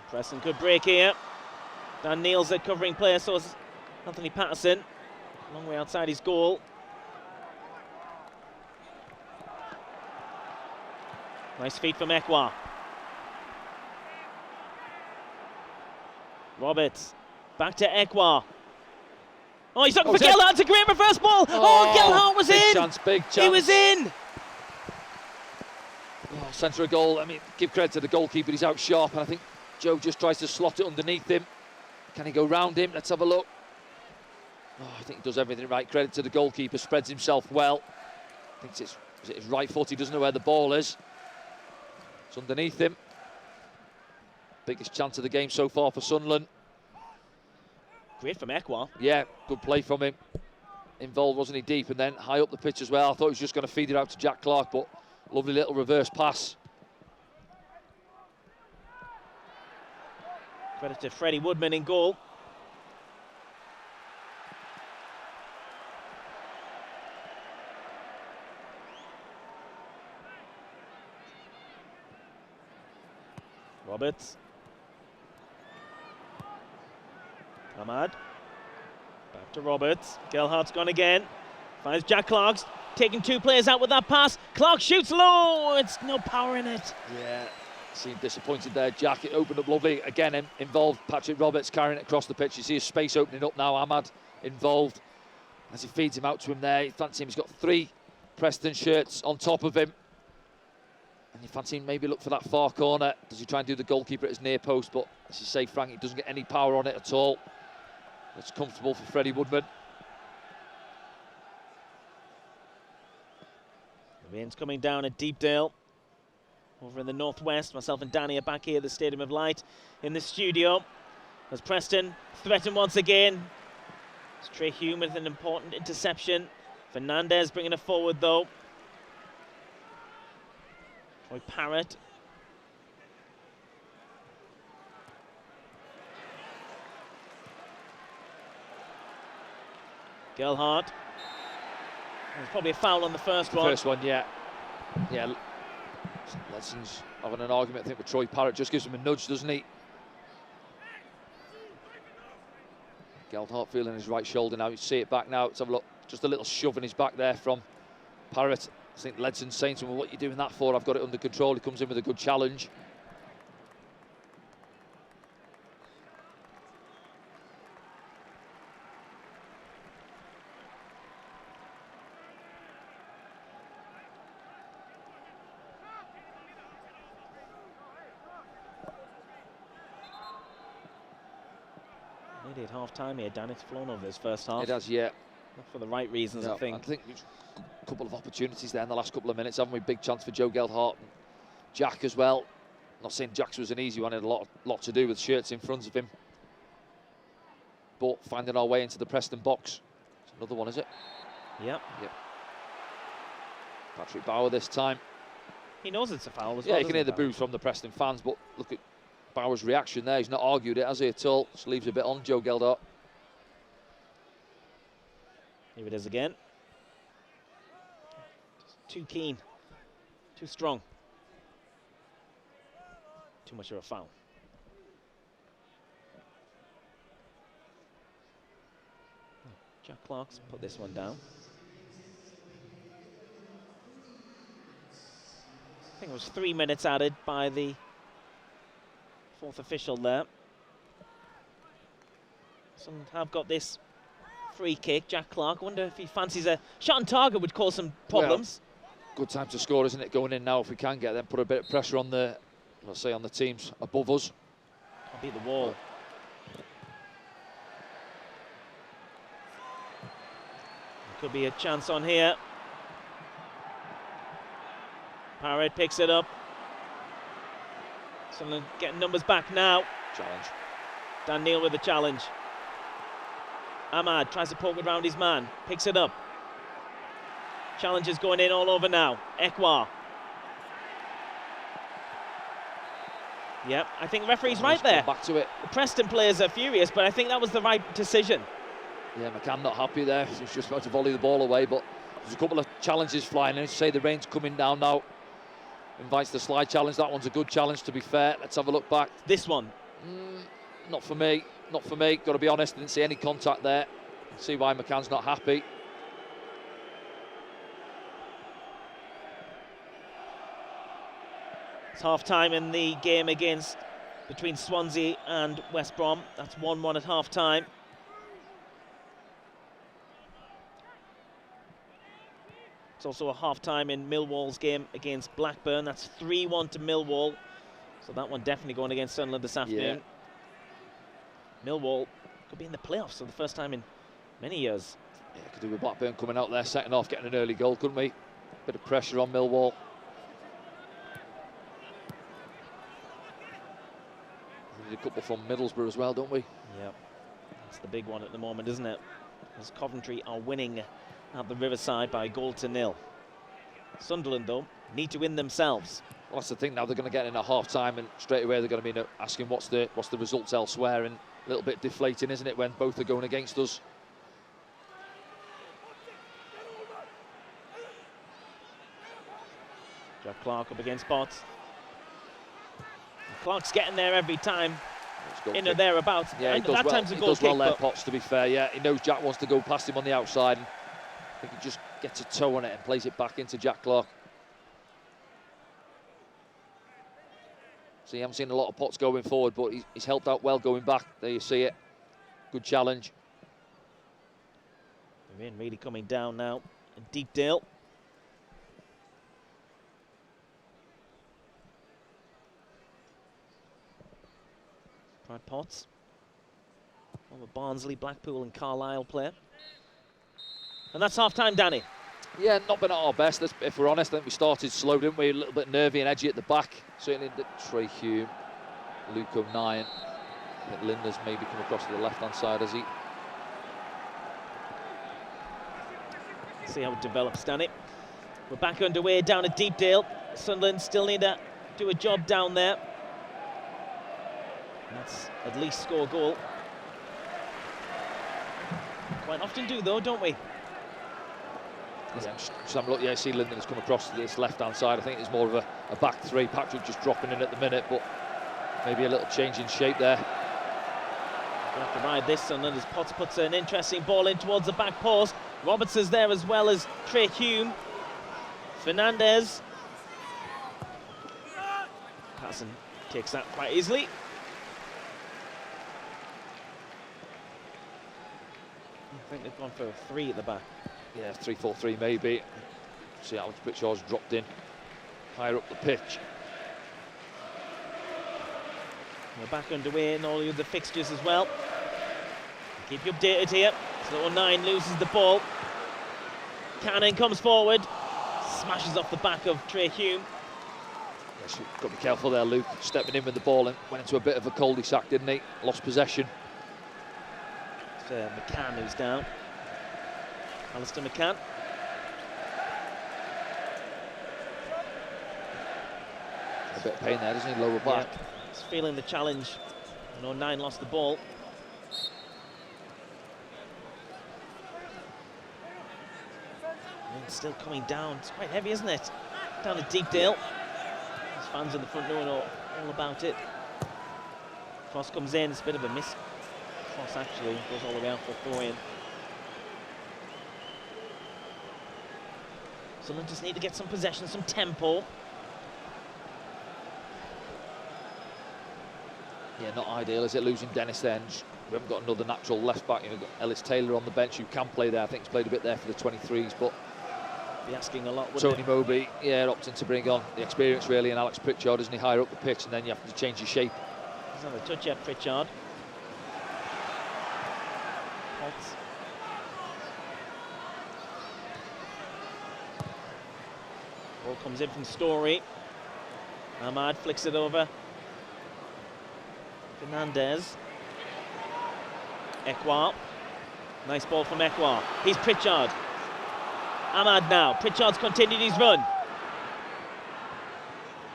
Preston could break here. Dan Neal's the covering player, so is Anthony Patterson. Long way outside his goal. Nice feed from Ekwa. Roberts, back to Ekwa. Oh, he's looking for Gelhardt, a great reverse ball. Oh, Gelhardt was big in. Chance, big chance. He was in. Oh, centre of goal. I mean, give credit to the goalkeeper. He's out sharp, and I think Joe just tries to slot it underneath him. Can he go round him? Let's have a look. Oh, I think he does everything right. Credit to the goalkeeper. Spreads himself well. I think is it his right foot? He doesn't know where the ball is. It's underneath him. Biggest chance of the game so far for Sunderland. Great from Ekwa. Yeah, good play from him. Involved, wasn't he, deep, and then high up the pitch as well. I thought he was just going to feed it out to Jack Clarke, but lovely little reverse pass. Credit to Freddie Woodman in goal. Roberts. Ahmad. Back to Roberts. Gelhardt's gone again. Finds Jack Clarke. Taking two players out with that pass. Clarke shoots low. It's no power in it. Yeah, seemed disappointed there. Jack, it opened up lovely. Again, involved Patrick Roberts carrying it across the pitch. You see his space opening up now. Ahmad involved as he feeds him out to him there. You fancy him. He's got 3 Preston shirts on top of him. And you fancy him maybe look for that far corner. Does he try and do the goalkeeper at his near post? But as you say, Frank, he doesn't get any power on it at all. It's comfortable for Freddie Woodman. The rain's coming down at Deepdale. Over in the northwest, myself and Danny are back here at the Stadium of Light in the studio. As Preston threaten once again. It's Trey Hume with an important interception. Fernandez bringing it forward though. Troy Parrott. Gelhardt. There's probably a foul on the first one. First one, yeah. Yeah. Ledson's having an argument, I think, with Troy Parrott. Just gives him a nudge, doesn't he? Gelhardt feeling his right shoulder now. You see it back now. Let's have a look. Just a little shove in his back there from Parrott. I think Ledson's saying to him, well, what are you doing that for? I've got it under control. He comes in with a good challenge. Nearly at half-time here, Dan. It's flown over this first half. It has, yeah. Not for the right reasons, Yeah, I think. I think a couple of opportunities there in the last couple of minutes, haven't we? Big chance for Joe Gelhardt and Jack as well. Not saying Jack's was an easy one, it had a lot to do with shirts in front of him. But finding our way into the Preston box. It's another one, is it? Yep. Yep. Patrick Bauer this time. He knows it's a foul as Yeah, well. you can hear the boos from the Preston fans, but look at Bauer's reaction there. He's not argued it, has he, at all? Just leaves a bit on Joe Gelhardt. Here it is again. Just too keen. Too strong. Too much of a foul. Jack Clarke's put this one down. I think it was 3 minutes added by the Fourth official there. Some have got this free kick. Jack Clarke, I wonder if he fancies a shot on target would cause some problems. Well, good time to score, isn't it? Going in now if we can get them, put a bit of pressure on the, let's say, on the teams above us. Can't beat the wall. Could be a chance on here. Parrott picks it up. Sunderland getting numbers back now. Challenge. Dan Neil with the challenge. Ahmad tries to poke it round his man. Picks it up. Challenge is going in all over now. Ekwar. Yep, I think the referee's right there. Back to it. The Preston players are furious, but I think that was the right decision. Yeah, McCann not happy there. He's just about to volley the ball away, but there's a couple of challenges flying in. Say the rain's coming down now. Invites the slide challenge. That one's a good challenge, to be fair. Let's have a look back. This one? Not for me. Not for me. Got to be honest. Didn't see any contact there. See why McCann's not happy. It's half-time in the game between Swansea and West Brom. That's 1-1 at half-time. It's also a half-time in Millwall's game against Blackburn. That's 3-1 to Millwall. So that one definitely going against Sunderland this afternoon. Yeah. Millwall could be in the playoffs for the first time in many years. Yeah, could do with Blackburn coming out there, second half, getting an early goal, couldn't we? Bit of pressure on Millwall. We need a couple from Middlesbrough as well, don't we? Yep. That's the big one at the moment, isn't it? As Coventry are winning at the Riverside by 1-0. Sunderland, though, need to win themselves. Well, that's the thing now. They're going to get in at half-time, and straight away they're going to be asking what's the results elsewhere, and a little bit deflating, isn't it, when both are going against us? Jack Clarke up against Bott. Clarke's getting there every time. In or thereabouts. Yeah, he does that well. time's a goal He does well kick, there, Potts, to be fair. Yeah, he knows Jack wants to go past him on the outside. And I think he just gets a toe on it and plays it back into Jack Clarke. So you haven't seen a lot of Potts going forward, but he's helped out well going back. There you see it. Good challenge. The rain really coming down now in Deepdale. Brad Potts, former Barnsley, Blackpool and Carlisle player. And that's half-time, Danny. Yeah, not been at our best, if we're honest. I think we started slow, didn't we? A little bit nervy and edgy at the back. Certainly Trey Hume, Luke O'Nien. I think Linda's maybe come across to the left-hand side, has he? See how it develops, Danny. We're back underway down at Deepdale. Sunderland still need to do a job down there. Let's at least score a goal. Quite often do, though, don't we? Yeah, just have a look. Yeah, I see Linden has come across to this left-hand side. I think it's more of a back three. Patrick just dropping in at the minute, but maybe a little change in shape there. We'll have to ride this, Sunderland, as Potts puts an interesting ball in towards the back post. Robertson's there as well as Trey Hume. Fernandez. Patterson takes that quite easily. I think they've gone for a 3 at the back. Yeah, 3-4-3 maybe. See how Pritchard's dropped in higher up the pitch. We're back underway in all the other fixtures as well. Keep you updated here. So 9 loses the ball. Cannon comes forward, smashes off the back of Trey Hume. Yes, you've got to be careful there, Luke. Stepping in with the ball and went into a bit of a cul-de-sac, didn't he? Lost possession. It's McCann who's down. Alistair McCann. A bit of pain there, doesn't he? Lower back. Yeah, he's feeling the challenge. 9 lost the ball. And still coming down. It's quite heavy, isn't it? Down at Deepdale. There's fans in the front knowing all about it. Cross comes in. It's a bit of a miss. Cross actually goes all the way out for a throw-in. Sunderland just need to get some possession, some tempo. Yeah, not ideal, is it, losing Dennis then? We haven't got another natural left back. We've got Ellis Taylor on the bench who can play there. I think he's played a bit there for the 23s, but be asking a lot, Tony wouldn't Moby, yeah, opting to bring on the experience really, and Alex Pritchard, isn't he, higher up the pitch, and then you have to change your shape. He's on the touch yet, Pritchard. Potts. Ball comes in from Story. Ahmad flicks it over. Fernandez. Ekwa. Nice ball from Ekwa. He's Pritchard. Ahmad now. Pritchard's continued his run.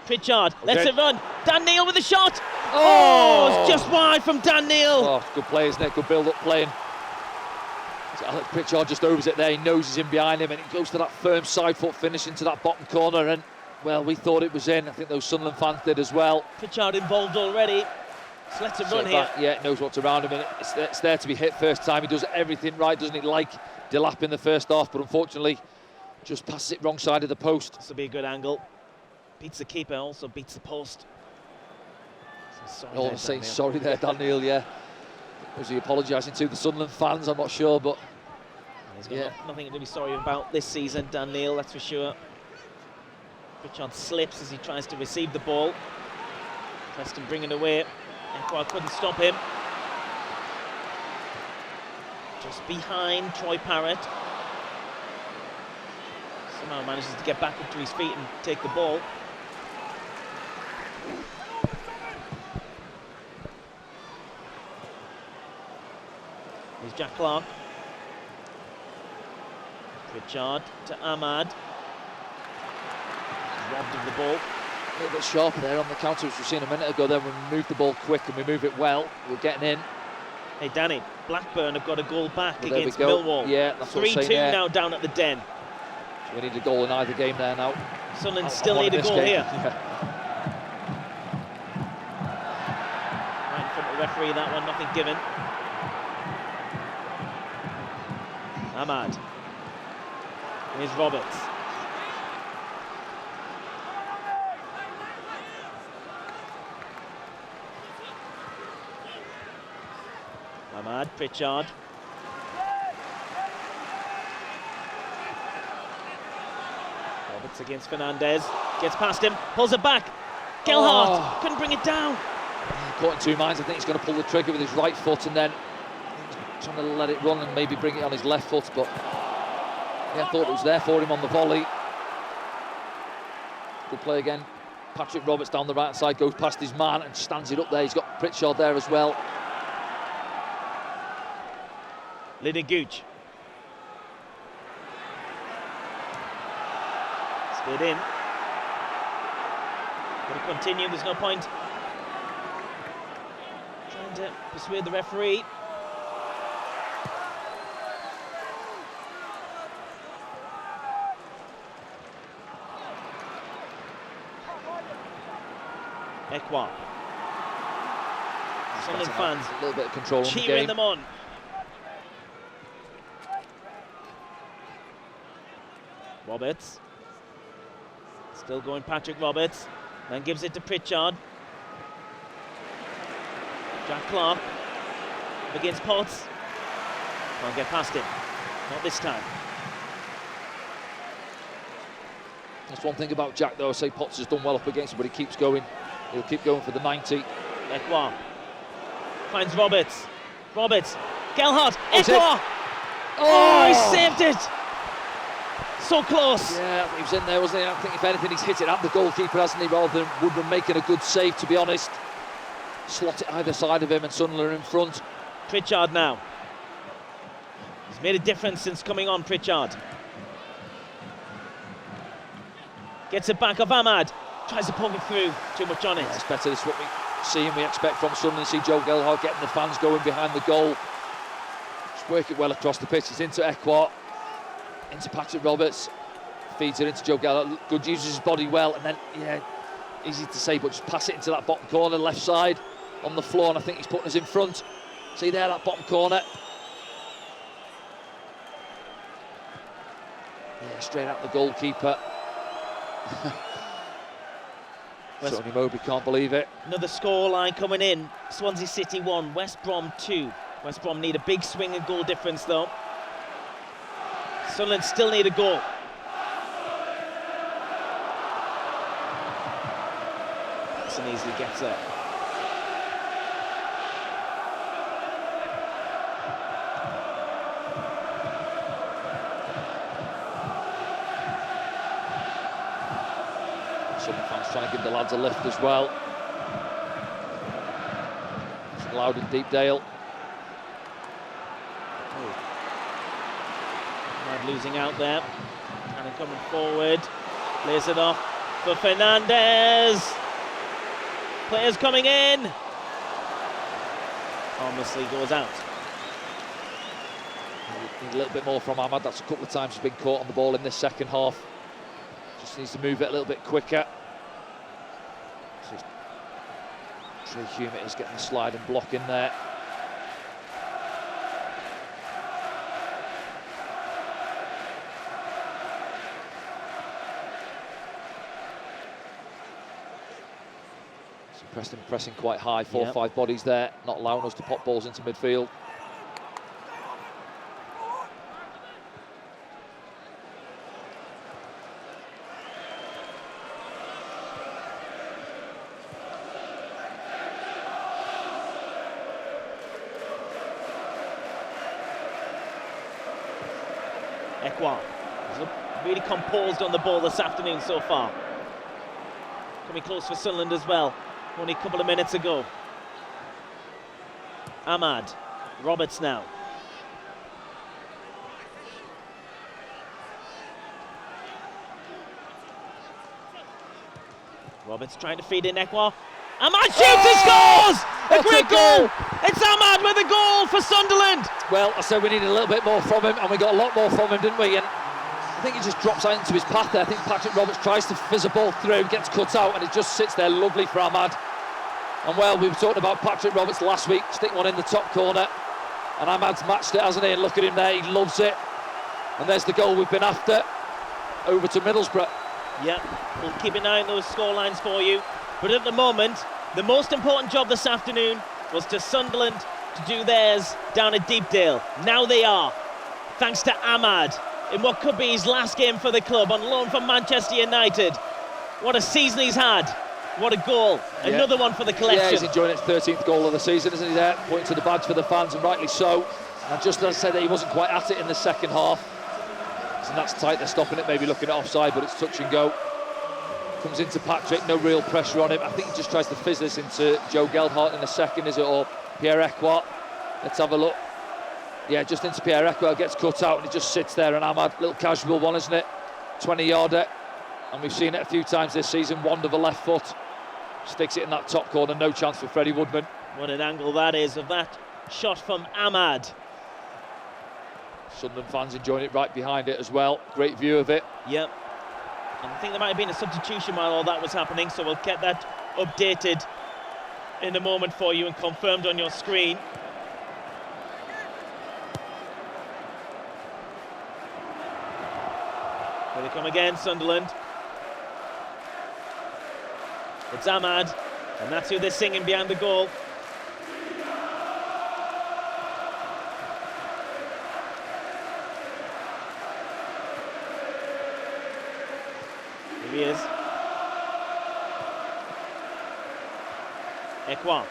Pritchard lets it run. Dan Neil with a shot. Oh, it's just wide from Dan Neil. Oh, good play, isn't it? Good build-up playing. So Alex Pritchard just overs it there. He knows he's in behind him, and he goes to that firm side foot finish into that bottom corner. And well, we thought it was in. I think those Sunderland fans did as well. Pritchard involved already. So let's run here. Yeah, knows what's around him, and it's there to be hit first time. He does everything right, doesn't he? Like Delap in the first half, but unfortunately, just passes it wrong side of the post. This will be a good angle. Beats the keeper, also beats the post. All I'm saying, sorry there, Dan Neil, yeah. Was he apologising to the Sunderland fans? I'm not sure, but he's got nothing to be sorry about this season, Dan Neil, that's for sure. Pritchard slips as he tries to receive the ball. Preston bringing it away. Ekwa couldn't stop him. Just behind Troy Parrott. Somehow manages to get back up to his feet and take the ball. Here's Jack Clarke. Pritchard to Ahmad. Robbed of the ball. A little bit sharper there on the counter, which we've seen a minute ago. Then we move the ball quick and we move it well. We're getting in. Hey Danny, Blackburn have got a goal back well, against Millwall. Yeah, that's 3-2 now down at the Den. So we need a goal in either game there now. Sunderland still need a goal here. Yeah. Right in front of the referee, that one, nothing given. Ahmad. Here's Roberts. Ahmad, Pritchard. Roberts against Fernandez. Gets past him, pulls it back. Gelhardt couldn't bring it down. Caught in two minds. I think he's going to pull the trigger with his right foot and then trying to let it run and maybe bring it on his left foot, but yeah, I thought it was there for him on the volley. Good play again. Patrick Roberts down the right hand side, goes past his man and stands it up there. He's got Pritchard there as well. Lyndon Gooch. Stayed in. Got to continue, there's no point trying to persuade the referee. Ekwa. Sunderland fans a little bit of control on the game. cheering them on. Roberts. Still going Patrick Roberts. Then gives it to Pritchard. Jack Clarke. Up against Potts. Can't get past him. Not this time. That's one thing about Jack though. I say Potts has done well up against him, but he keeps going. He'll keep going for the 90. Ekwa finds Roberts. Roberts. Gelhardt. Ekwa! Oh, he saved it! So close. Yeah, he was in there, wasn't he? I think if anything, he's hit it at the goalkeeper, hasn't he? Rather than Woodman making a good save, to be honest. Slot it either side of him and Sunderland in front. Pritchard now. He's made a difference since coming on, Pritchard. Gets it back of Ahmad. Tries to poke it through. Too much on it. Yeah, it's better. This is what we see and we expect from Sunderland. See Joe Gelhardt getting the fans going behind the goal. Just work it well across the pitch. It's into Ekwa. Into Patrick Roberts. Feeds it into Joe Gelhardt. Good, uses his body well. And then, yeah, easy to say, but just pass it into that bottom corner, left side, on the floor. And I think he's putting us in front. See there, that bottom corner. Yeah, straight at the goalkeeper. Tony Moby can't believe it. Another score line coming in. Swansea City 1, West Brom 2. West Brom need a big swing and goal difference though. Sunderland still need a goal. Preston easily gets there. Sunderland fans trying to give the lads a lift as well. It's loud in Deepdale. Losing out there, and coming forward, plays it off for Fernandez. Players coming in. Harmlessly goes out. Need a little bit more from Ahmad. That's a couple of times he's been caught on the ball in this second half. Just needs to move it a little bit quicker. Trey Hume is getting the slide and block in there. Preston pressing quite high, 4 or 5 bodies there, not allowing us to pop balls into midfield. Ekwa has looked really composed on the ball this afternoon so far. Coming close for Sunderland as well. Only a couple of minutes ago. Ahmad, Roberts now. Roberts trying to feed in Ekwa. Ahmad shoots and scores! A great goal! It's Ahmad with a goal for Sunderland! Well, I said we needed a little bit more from him, and we got a lot more from him, didn't we? And I think he just drops out into his path there. I think Patrick Roberts tries to fizz a ball through, gets cut out, and it just sits there lovely for Ahmad. And well, we were talking about Patrick Roberts last week, stick one in the top corner, and Ahmad's matched it, hasn't he? And look at him there, he loves it. And there's the goal we've been after, over to Middlesbrough. Yeah, we'll keep an eye on those scorelines for you. But at the moment, the most important job this afternoon was to Sunderland to do theirs down at Deepdale. Now they are, thanks to Ahmad, in what could be his last game for the club, on loan from Manchester United. What a season he's had. What a goal. Yeah. Another one for the collection. Yeah, he's enjoying his 13th goal of the season, isn't he there? Pointing to the badge for the fans, and rightly so. And just as I said, he wasn't quite at it in the second half. And that's tight, they're stopping it, maybe looking at offside, but it's touch and go. Comes into Patrick, no real pressure on him. I think he just tries to fizz this into Joe Geldhart in a second, is it? Or Pierre Ekwa. Let's have a look. Yeah, just into Pierre Ekwa, gets cut out, and he just sits there. And Ahmad, little casual one, isn't it? 20-yarder. And we've seen it a few times this season, wander the left foot. Sticks it in that top corner, no chance for Freddie Woodman. What an angle that is of that shot from Ahmad. Sunderland fans enjoying it right behind it as well. Great view of it. Yep. And I think there might have been a substitution while all that was happening, so we'll get that updated in a moment for you and confirmed on your screen. Here they come again, Sunderland. It's Ahmad, and that's who they're singing behind the goal. Here he is. Ekwa.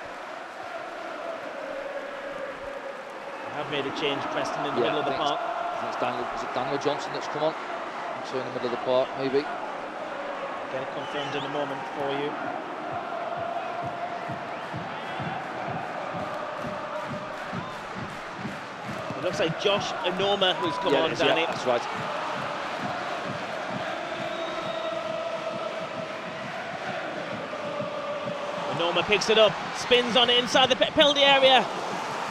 They have made a change, Preston, in the middle of the park. I think it's Daniel Johnson that's come on. So in the middle of the park, maybe. Get it confirmed in a moment for you. It looks like Josh Anoma who's come on, Danny. Yeah, that's right. Anoma picks it up, spins on it inside the penalty area,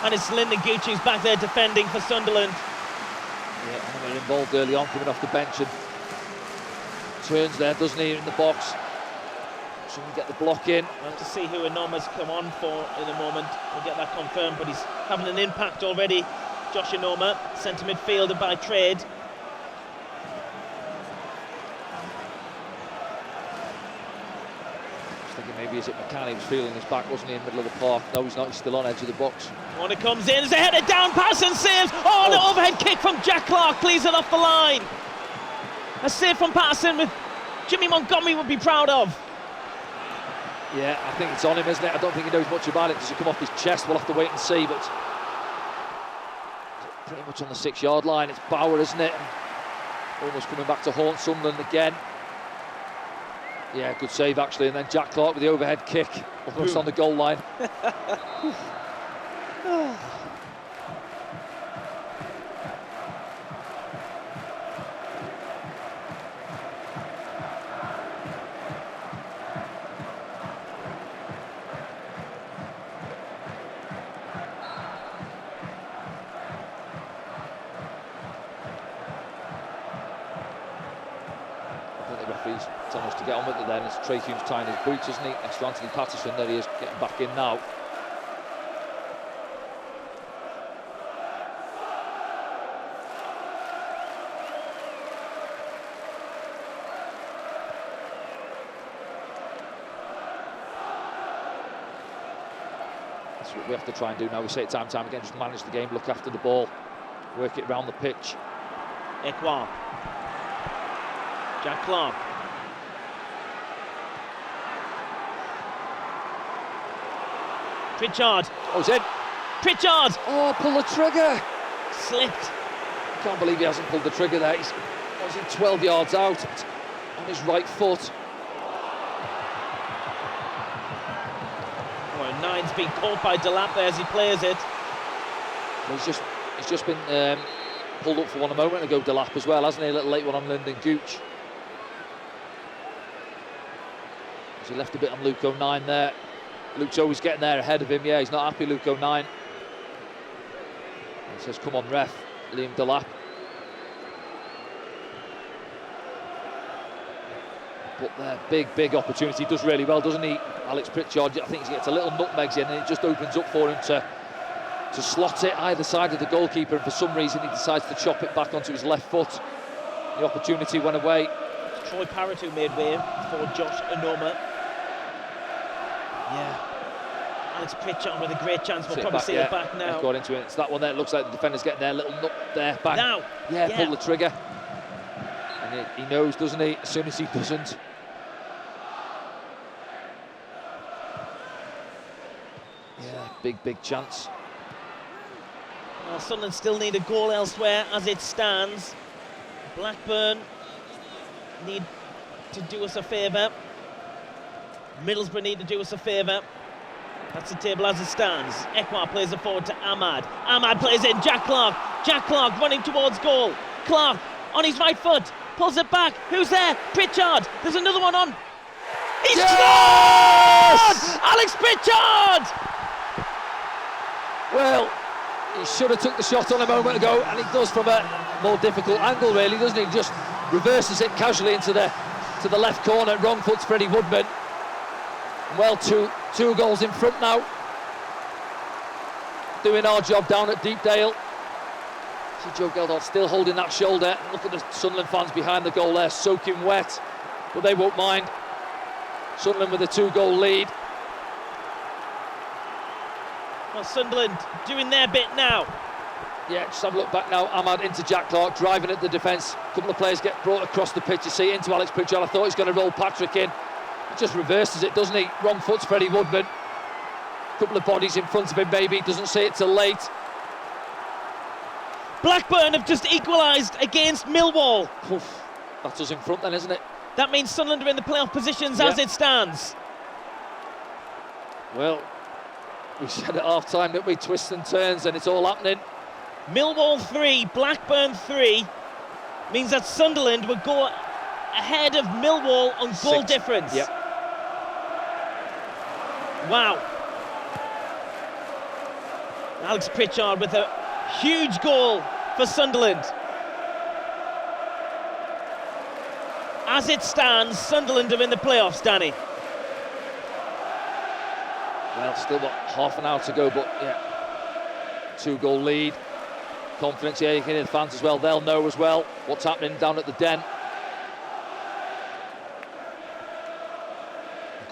and it's Lyndon Gooch who's back there defending for Sunderland. Yeah, Anoma involved early on, coming off the bench, and turns there, doesn't he, in the box. So we get the block in. We'll have to see who Anoma's come on for in a moment. We'll get that confirmed, but he's having an impact already. Josh Anoma, centre midfielder by trade. Thinking maybe is it McCann? He was feeling his back, wasn't he, in the middle of the park? No, he's not. He's still on edge of the box. Corner comes in, there's a header down, Patterson saves. Oh, the overhead kick from Jack Clarke, clears it off the line. A save from Patterson with Jimmy Montgomery would be proud of. Yeah, I think it's on him, isn't it? I don't think he knows much about it. Does it come off his chest? We'll have to wait and see, but pretty much on the 6-yard line. It's Bauer, isn't it? And almost coming back to haunt Sunderland again. Yeah, good save actually, and then Jack Clarke with the overhead kick, almost on the goal line. Referee's telling us to get on with it then. It's Trey Hume's tying his boots, isn't he? Next to Anthony Patterson, there he is, getting back in now. That's what we have to try and do now. We say it time and time again, just manage the game, look after the ball, work it around the pitch. Ekwa. Jack Clarke. Pritchard. Oh, it's in. Pritchard. Oh, pull the trigger. Slipped. Can't believe he hasn't pulled the trigger there. He's 12 yards out on his right foot. Oh, Nine's been caught by Delap there as he plays it. Well, he's just been pulled up for one a moment ago, Delap as well, hasn't he? A little late one on Lyndon Gooch. He left a bit on Luke O'Nien there. Luke's always getting there ahead of him. Yeah, he's not happy, Luke O'Nien. He says, come on, ref, Liam Delap. But there, big opportunity. He does really well, doesn't he? Alex Pritchard, I think he gets a little nutmegs in and it just opens up for him to slot it either side of the goalkeeper, and for some reason he decides to chop it back onto his left foot. The opportunity went away. Troy Parrott who made way for Josh Onoma. Yeah. Alex Pritchard with a great chance. We'll probably see it back now. Got into it. It's that one there. It looks like the defender's getting there. Little nut there. Bang. Now. Yeah, pull the trigger. And he knows, doesn't he? As soon as he doesn't. Yeah, big chance. Well, Sunderland still need a goal elsewhere as it stands. Blackburn need to do us a favour. Middlesbrough need to do us a favour. That's the table as it stands. Ekwa plays it forward to Ahmad. Ahmad plays in. Jack Clarke. Jack Clarke running towards goal. Clarke on his right foot. Pulls it back. Who's there? Pritchard. There's another one on. He's scored! Alex Pritchard! Well, he should have took the shot on a moment ago, and he does from a more difficult angle, really, doesn't he? Just reverses it casually into the left corner. Wrong foot's Freddie Woodman. Well, two goals in front now. Doing our job down at Deepdale. See Joe Geldart still holding that shoulder. Look at the Sunderland fans behind the goal there, soaking wet, but they won't mind. Sunderland with a 2-goal lead. Well, Sunderland doing their bit now. Yeah, just have a look back now. Ahmad into Jack Clarke, driving at the defence. A couple of players get brought across the pitch. You see into Alex Pritchard. I thought he's going to roll Patrick in. He just reverses it, doesn't he? Wrong foot's Freddie Woodman. A couple of bodies in front of him, maybe. Doesn't see it till late. Blackburn have just equalised against Millwall. Oof, that's us in front then, isn't it? That means Sunderland are in the playoff positions as it stands. Well, we said at half-time that we twists and turns and it's all happening. Millwall 3, Blackburn 3 means that Sunderland would go ahead of Millwall on goal difference. Yep. Wow. Alex Pritchard with a huge goal for Sunderland. As it stands, Sunderland are in the playoffs, Danny. Well, still got half an hour to go, but yeah, 2-goal lead. Confidence here, you can hear the fans as well. They'll know as well what's happening down at the Den.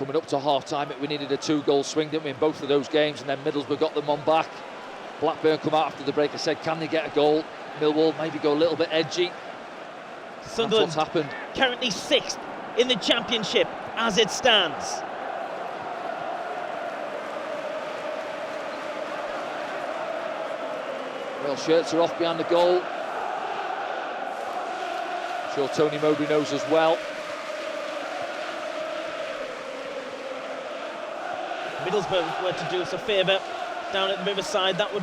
coming up to half-time, we needed a 2-goal swing, didn't we, in both of those games, and then Middlesbrough got them on back. Blackburn come out after the break and said, can they get a goal? Millwall maybe go a little bit edgy. Sunderland That's what's happened. Currently 6th in the Championship as it stands. Well, shirts are off behind the goal. I'm sure Tony Mowbray knows as well. Middlesbrough were to do us a favour down at the Riverside, that would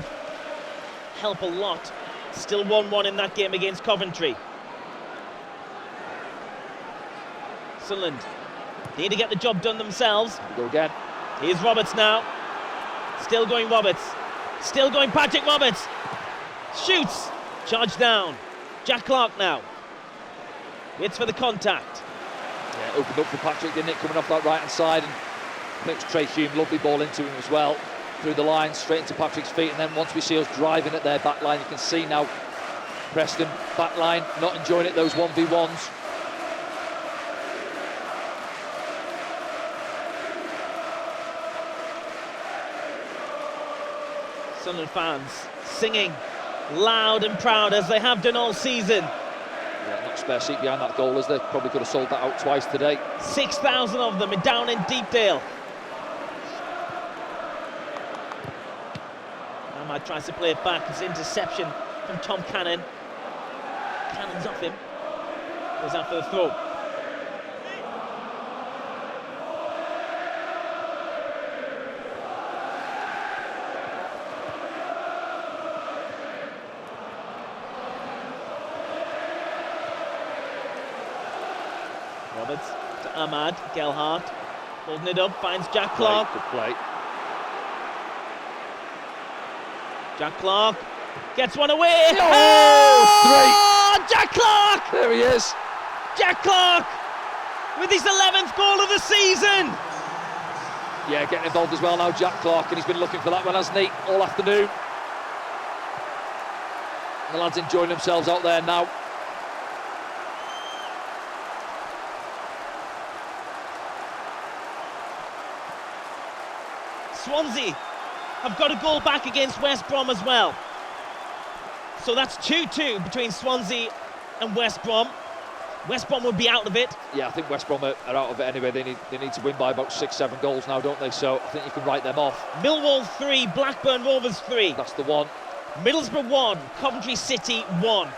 help a lot. Still 1-1 in that game against Coventry. Sunderland need to get the job done themselves. Go again. Here's Roberts now. Still going Roberts. Still going Patrick Roberts. Shoots. Charge down. Jack Clarke now. Waits for the contact. Yeah, opened up for Patrick, didn't it? Coming off that right-hand side. And I think it was Trey Hume, lovely ball into him as well. Through the line, straight into Patrick's feet. And then once we see us driving at their back line, you can see now Preston, back line, not enjoying it, those 1v1s. Sunderland fans singing loud and proud as they have done all season. Yeah, not a spare seat behind that goal, as they probably could have sold that out twice today. 6,000 of them down in Deepdale. Ahmad tries to play it back. It's interception from Tom Cannon. Cannon's off him. Goes out for the throw. Roberts to Ahmad, Gelhardt, holding it up, finds Jack Clarke. Good play. Jack Clarke gets one away. Oh, Jack Clarke! There he is. Jack Clarke with his 11th goal of the season. Yeah, getting involved as well now, Jack Clarke, and he's been looking for that one, hasn't he, all afternoon. And the lads enjoying themselves out there now. Swansea have got a goal back against West Brom as well. So that's 2-2 between Swansea and West Brom. West Brom would be out of it. Yeah, I think West Brom are out of it anyway. They need to win by about 6-7 goals now, don't they? So I think you can write them off. Millwall 3, Blackburn Rovers 3. That's the one. Middlesbrough 1, Coventry City 1.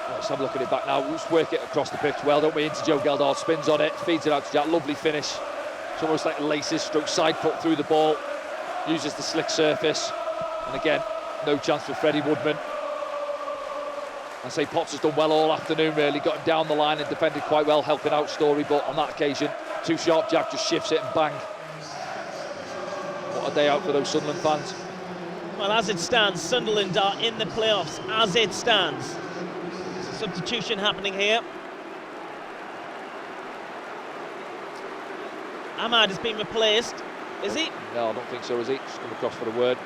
Let's have a look at it back now. Let's work it across the pitch well, don't we? Into Joe Gelhardt, spins on it, feeds it out to Jack. Lovely finish. It's almost like laces, stroke side foot through the ball. Uses the slick surface. And again, no chance for Freddie Woodman. I say Potts has done well all afternoon, really. Got him down the line and defended quite well, helping out Story. But on that occasion, too sharp. Jack just shifts it and bang. What a day out for those Sunderland fans. Well, as it stands, Sunderland are in the playoffs. As it stands. Substitution happening here. Ahmad has been replaced, is he? No, I don't think so, is he? Just come across for a word.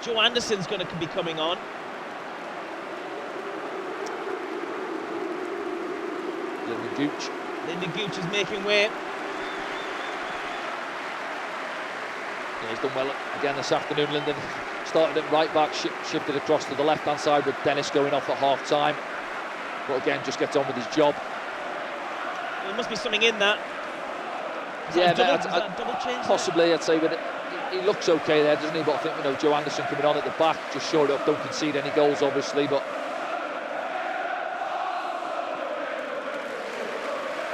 Joe Anderson's going to be coming on. Lyndon Gooch. Lyndon Gooch is making way. Yeah, he's done well again this afternoon. Lyndon started at right back, shifted across to the left-hand side with Dennis going off at half-time. But again, just gets on with his job. There must be something in that. Yeah, double change possibly, I'd say, but he looks okay there, doesn't he? But I think, you know, Joe Anderson coming on at the back, just showed up, don't concede any goals, obviously, but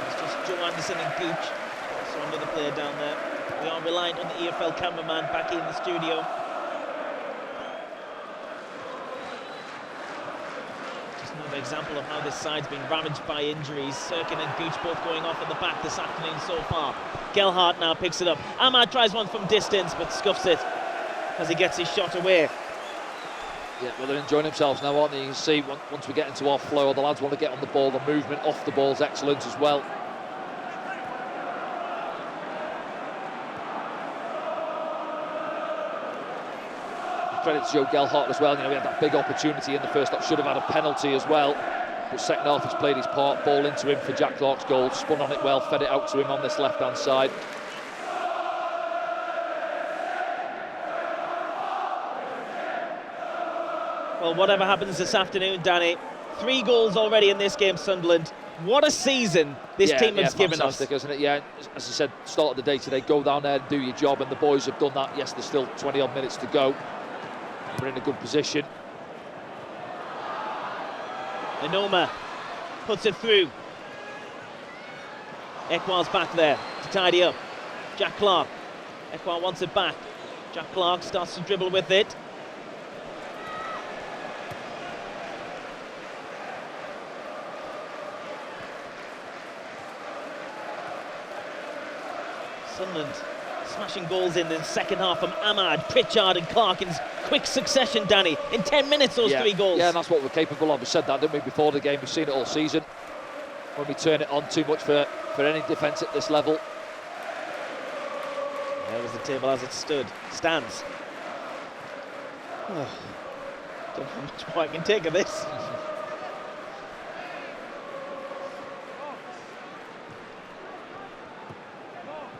it's just Joe Anderson and Gooch. Also another player down there. We are reliant on the EFL cameraman back in the studio. Just another example of how this side's been ravaged by injuries. Sirkin and Gooch both going off at the back this afternoon so far. Gelhardt now picks it up. Ahmad tries one from distance but scuffs it as he gets his shot away. yeah, well, they're enjoying themselves now, aren't they? You can see once we get into our flow, the lads want to get on the ball. The movement off the ball is excellent as well. Credit to Joe Gelhardt as well. You know, he had that big opportunity in the first half, should have had a penalty as well. But second half he's played his part, ball into him for Jack Clarke's goal, spun on it well, fed it out to him on this left-hand side. Well, whatever happens this afternoon, Danny, 3 goals already in this game, Sunderland. What a season this team has given us. Fantastic, isn't it? Yeah, as I said, start of the day today, go down there and do your job, and the boys have done that. Yes, there's still 20-odd minutes to go. We're in a good position. Enoma puts it through. Ekwar's back there to tidy up. Jack Clarke. Ekwar wants it back. Jack Clarke starts to dribble with it. Sunderland smashing goals in the second half from Ahmad, Pritchard and Clarke in quick succession, Danny. In 10 minutes, those 3 goals. Yeah, and that's what we're capable of. We said that, didn't we, before the game? We've seen it all season. When we turn it on too much for any defence at this level. There was the table as it stands. Oh, don't know how much more I can take of this.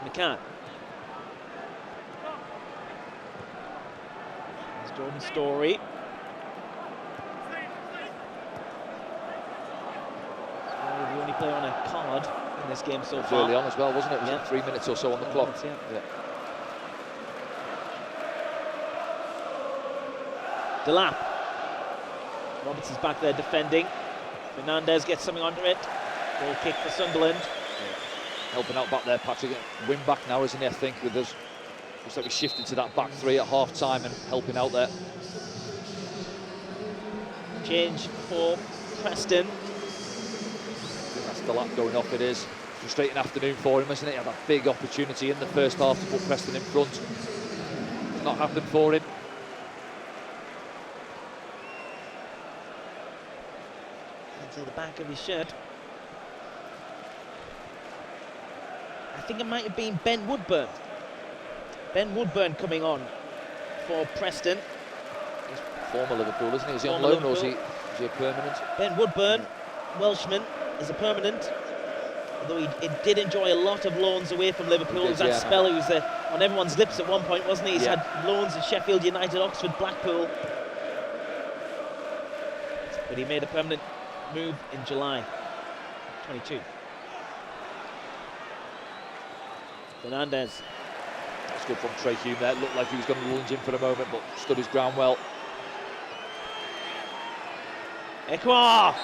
McCann. There's Jordan Story. The only player on a card in this game so far. Early on as well, wasn't it? It was 3 minutes or so on the clock. Yeah. Delap. Robertson's back there defending. Fernandez gets something under it. Goal kick for Sunderland. Helping out back there, Patrick. Wing back now, isn't he? I think with us. Looks like we shifted to that back 3 at half time and helping out there. Change for Preston. That's the lap going off. It is frustrating afternoon for him, isn't it? He had that big opportunity in the first half to put Preston in front. It's not happened for him. Into the back of his shirt. I think it might have been Ben Woodburn. Ben Woodburn coming on for Preston. He's former Liverpool, isn't he? Is he on loan or is he a permanent? Ben Woodburn, Welshman, is a permanent. Although he did enjoy a lot of loans away from Liverpool. It was that spell he was on everyone's lips at one point, wasn't he? He's had loans at Sheffield United, Oxford, Blackpool. But he made a permanent move in July 22. Fernandez. That's good from Trey Hume there. It looked like he was going to lunge in for a moment, but stood his ground well. Ekwar!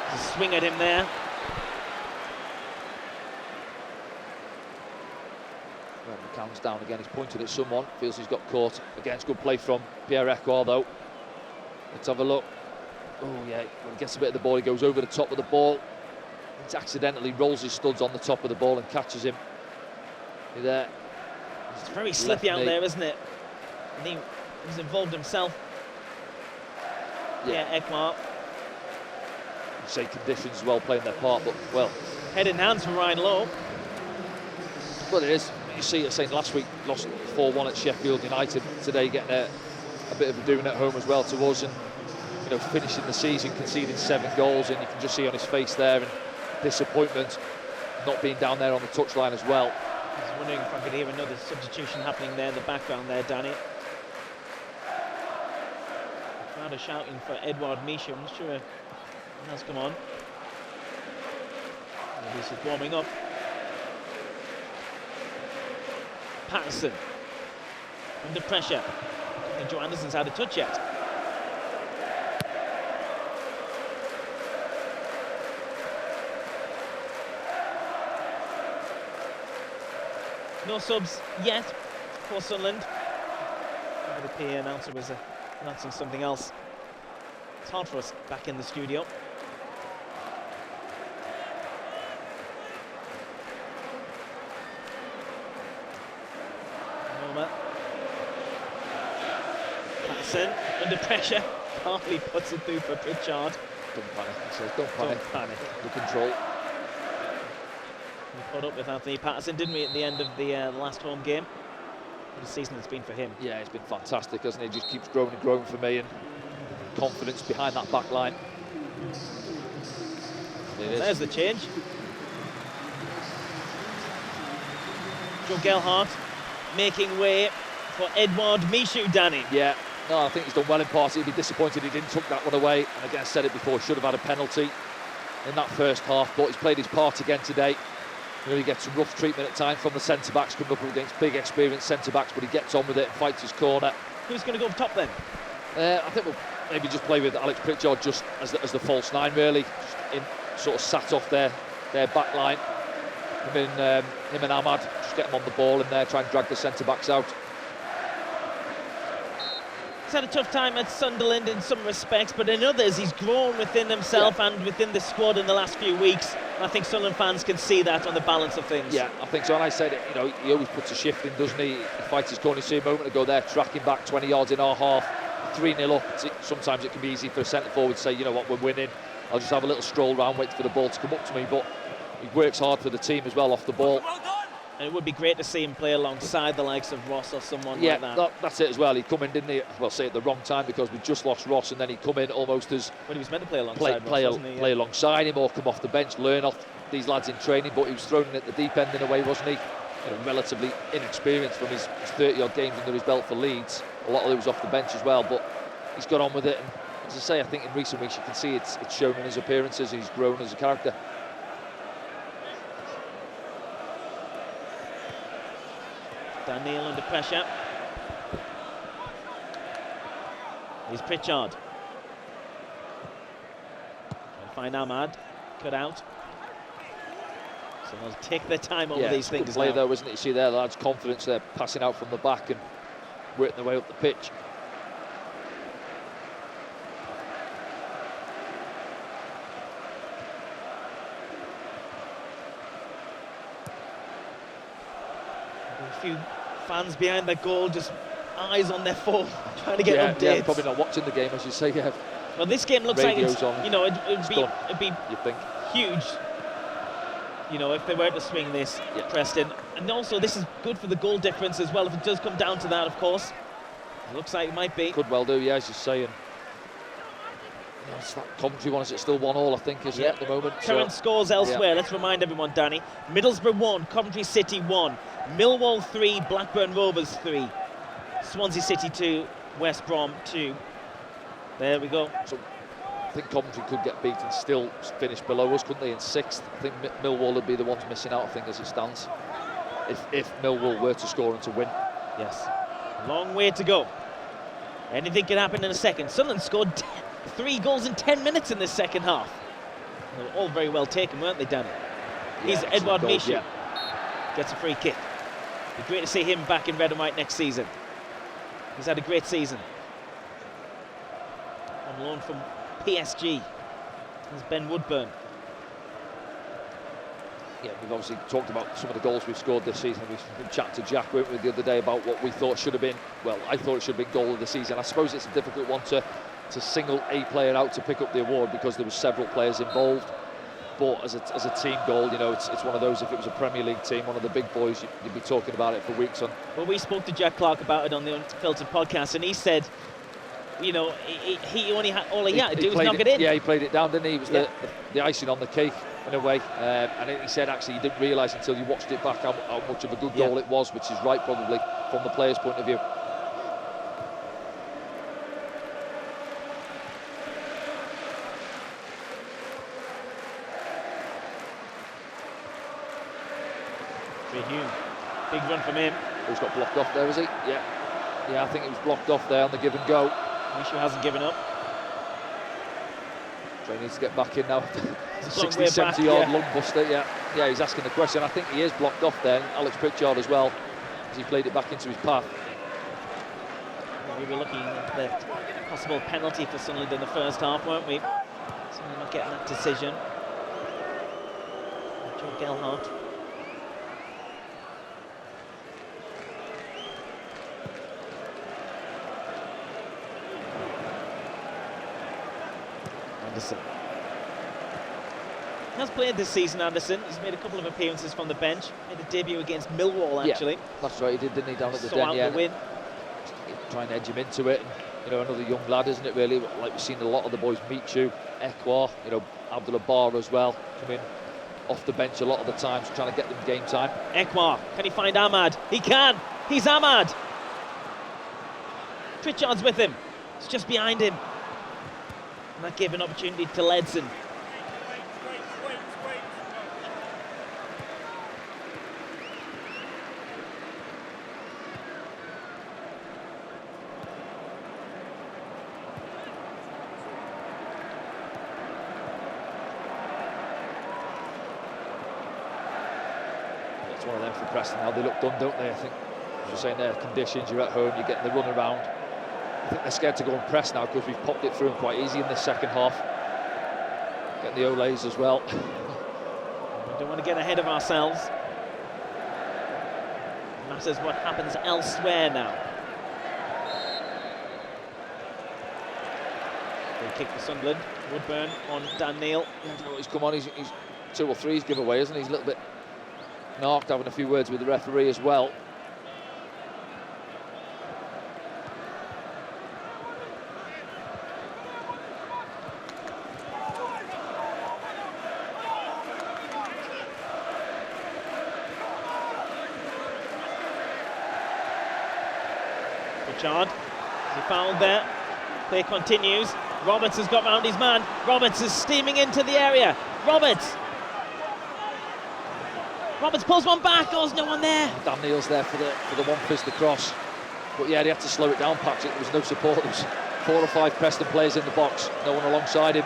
There's a swing at him there. Well, McCann's down again. He's pointed at someone. Feels he's got caught. Again, it's good play from Pierre Ekwar, though. Let's have a look. Oh, yeah. When he gets a bit of the ball, he goes over the top of the ball. He accidentally rolls his studs on the top of the ball and catches him. There. It's very slippy out there, isn't it? And he was involved himself. Yeah, Ekwar. Say conditions as well playing their part, but well. Head in hands for Ryan Lowe. Well, it is. You see it saying last week lost 4-1 at Sheffield United. Today getting a bit of a doing at home as well to us, and you know, finishing the season conceding 7 goals, and you can just see on his face there and disappointment not being down there on the touchline as well. I was wondering if I could hear another substitution happening there in the background there, Danny. The crowd are shouting for Edouard Misha. I'm not sure if he has come on. Maybe he's warming up. Patterson under pressure. I don't think Joe Anderson's had a touch yet. No subs yet for Sunderland. The PA announcer was announcing something else. It's hard for us back in the studio. Noma. Patterson under pressure. Partly puts it through for Pritchard. Don't panic, he says, don't panic. Don't panic. The control. We caught up with Anthony Patterson, didn't we, at the end of the last home game? What a season it's been for him. Yeah, it's been fantastic, hasn't it? He just keeps growing and growing for me, and confidence behind that back line. There's the change. Joe Gelhardt making way for Edouard Michou, Danny. Yeah, no, I think he's done well in parts. He'd be disappointed he didn't took that one away. And again, I said it before, should have had a penalty in that first half, but he's played his part again today. You know, he gets some rough treatment at times from the centre-backs, coming up against big, experienced centre-backs, but he gets on with it and fights his corner. Who's going to go up top then? I think we'll maybe just play with Alex Pritchard just as the false nine, really. Just in, sort of sat off their back line. Him and Ahmad, just get him on the ball in there, try and drag the centre-backs out. He's had a tough time at Sunderland in some respects, but in others he's grown within himself and within the squad in the last few weeks. And I think Sunderland fans can see that on the balance of things. Yeah, I think so. And I said, you know, he always puts a shift in, doesn't he? He fights his corner. You see a moment ago there, tracking back 20 yards in our half, 3-0 up. Sometimes it can be easy for a centre forward to say, you know what, we're winning. I'll just have a little stroll round, wait for the ball to come up to me. But he works hard for the team as well off the ball. And it would be great to see him play alongside the likes of Ross or someone like that. Yeah, that's it as well. He'd come in, didn't he? Well, say at the wrong time because we just lost Ross, and then he'd come in almost as when he was meant to play alongside Ross, wasn't he? Play alongside him or come off the bench, learn off these lads in training. But he was thrown in at the deep end in a way, wasn't he? You know, relatively inexperienced from his 30-odd games under his belt for Leeds. A lot of it was off the bench as well, but he's got on with it. And as I say, I think in recent weeks you can see it's shown in his appearances. He's grown as a character. Daniel under pressure. Here's Pritchard. Trying to find Ahmad. Cut out. So they'll take their time over these things. Good play though, isn't it? You see there, the lads' confidence there, passing out from the back and working their way up the pitch. A few fans behind the goal, just eyes on their phone, trying to get updates. Yeah, probably not watching the game, as you say. Yeah. Well, this game looks like it's, on. you know, it'd be you think huge, you know, if they were to swing this, Preston. And also, this is good for the goal difference as well, if it does come down to that, of course. It looks like it might be. Could well do, yeah, as you're saying. It's that Coventry one, is it still 1-1, I think, isn't it, at the moment? Current scores elsewhere, let's remind everyone, Danny. Middlesbrough 1, Coventry City 1, Millwall 3, Blackburn Rovers 3, Swansea City 2, West Brom 2. There we go. So I think Coventry could get beat and still finish below us, couldn't they, in 6th? I think Millwall would be the ones missing out, I think, as it stands. If Millwall were to score and to win. Yes. Long way to go. Anything can happen in a second. Sunderland scored 3 goals in 10 minutes in this second half. They were all very well taken, weren't they, Danny? Here's Edouard Michou. Gets a free kick. It'd be great to see him back in red and white next season. He's had a great season. On loan from PSG. There's Ben Woodburn. Yeah, we've obviously talked about some of the goals we've scored this season. We chatted to Jack, weren't we, the other day about what we thought should have been, well, I thought it should have been goal of the season. I suppose it's a difficult one to single a player out to pick up the award because there were several players involved. But as a team goal, you know, it's one of those, if it was a Premier League team, one of the big boys, you'd be talking about it for weeks on. Well, we spoke to Jack Clarke about it on the Unfiltered podcast, and he said, you know, he only had, all he had to do was knock it in. Yeah, he played it down, didn't he? He was the icing on the cake, in a way. And he said, actually, he didn't realise until you watched it back how much of a good goal it was, which is right, probably, from the player's point of view. Hume. Big run from him. Who's got blocked off there, is he? Yeah. Yeah, I think it was blocked off there on the give and go. Michou hasn't given up. Trey needs to get back in now. 60, 70 yard lung buster. Yeah, he's asking the question. I think he is blocked off there. Alex Pritchard as well, as he played it back into his path. Well, we were looking at the possible penalty for Sunderland in the first half, weren't we? Sunderland not getting that decision. Joe Gelhardt. Anderson. He has played this season, Anderson. He's made a couple of appearances from the bench. Made a debut against Millwall, actually. Yeah, that's right, he did, didn't he, down at the Den, yeah. The win. Try and edge him into it. you know, another young lad, isn't it, really? Like we've seen a lot of the boys meet you, Ekwa, you know, Abdullah Bar as well, come in off the bench a lot of the times, trying to get them game time. Ekwa, can he find Ahmad? He can! He's Ahmad! Pritchard's with him. It's just behind him. And that gave an opportunity to Ledson. One of them for Preston now. They look done, don't they? I think, as you're saying there, conditions, you're at home, you're getting the run around. I think they're scared to go and press now because we've popped it through them quite easy in this second half. Getting the Olays as well. We don't want to get ahead of ourselves. It matters what happens elsewhere now. They kick for Sunderland. Woodburn on Dan Neil. Yeah, he's come on, he's 2 or 3's giveaway, isn't he? He's a little bit knocked, having a few words with the referee as well. Pritchard, is he fouled there? Play continues. Roberts has got round his man. Roberts is steaming into the area. Roberts pulls one back. Oh, there's no one there. Dan Neil's there for the one fist across. But yeah, they had to slow it down, Patrick. There was no support. There was 4 or 5 Preston players in the box. No one alongside him.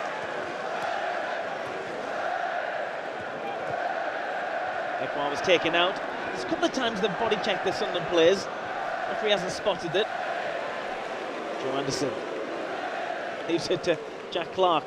Ekwa was taken out. There's a couple of times they've body checked the Sunderland players. Referee hasn't spotted it. Joe Anderson leaves it to Jack Clarke.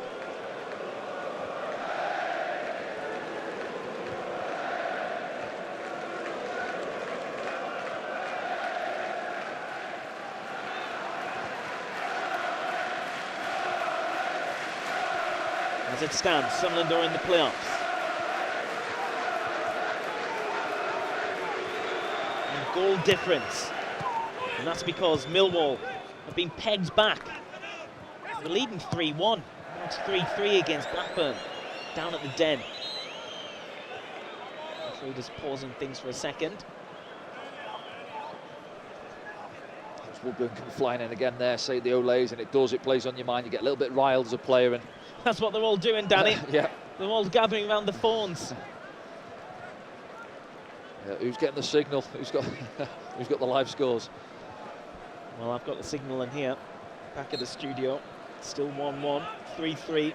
As it stands, Sunderland are in the playoffs. And goal difference. And that's because Millwall have been pegged back. They're leading 3-1. Now it's 3-3 against Blackburn, down at the Den. Referee just pausing things for a second. Woodburn come flying in again there, say the Olays, and it plays on your mind. You get a little bit riled as a player, and that's what they're all doing, Danny. Yeah. They're all gathering around the phones. Yeah, who's getting the signal? Who's got the live scores? Well, I've got the signal in here, back at the studio. Still 1-1, 3-3.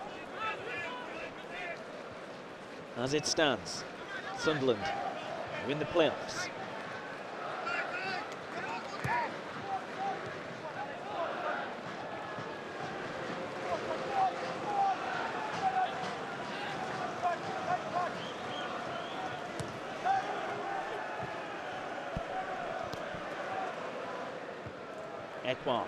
As it stands, Sunderland are in the playoffs. Ekwa.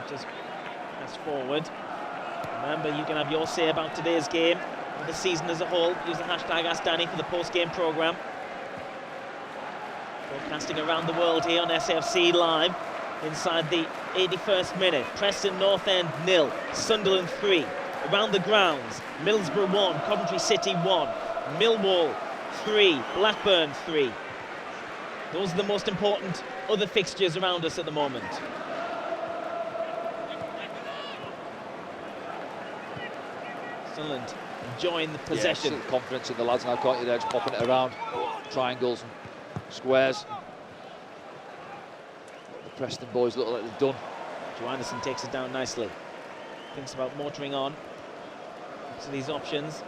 Just press forward. Remember, you can have your say about today's game and the season as a whole. Use the hashtag AskDanny for the post-game programme. Broadcasting around the world here on SFC Live. Inside the 81st minute, Preston North End 0, Sunderland 3. Around the grounds, Middlesbrough 1, Coventry City 1. Millwall 3, Blackburn 3. Those are the most important other fixtures around us at the moment. Sunderland enjoying the possession. Yeah, confidence in the lads now, can't you? They're just popping it around. Triangles and squares. The Preston boys look like they've done. Joe Anderson takes it down nicely. Thinks about motoring on to these options.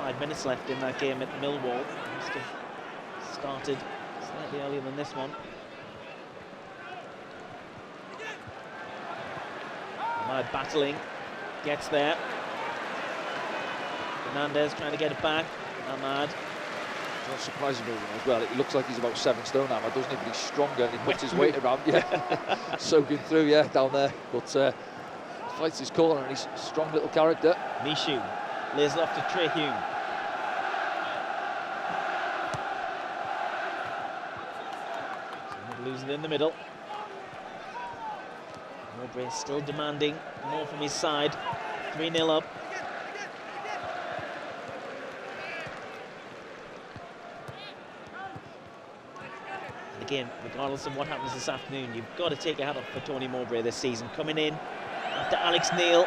5 minutes left in that game at Millwall. Must have started slightly earlier than this one. Ahmad battling, gets there. Fernandez trying to get it back. Ahmad Not surprisingly as well, it looks like he's about 7 stone now, doesn't he? But he's stronger and he puts his weight around, soaking through, down there. But fights his corner and he's a strong little character. Mishu lays it off to Trey Hume. Losing in the middle. Mowbray still demanding more from his side. 3-0 up. And again, regardless of what happens this afternoon, you've got to take a hat off for Tony Mowbray this season. Coming in after Alex Neil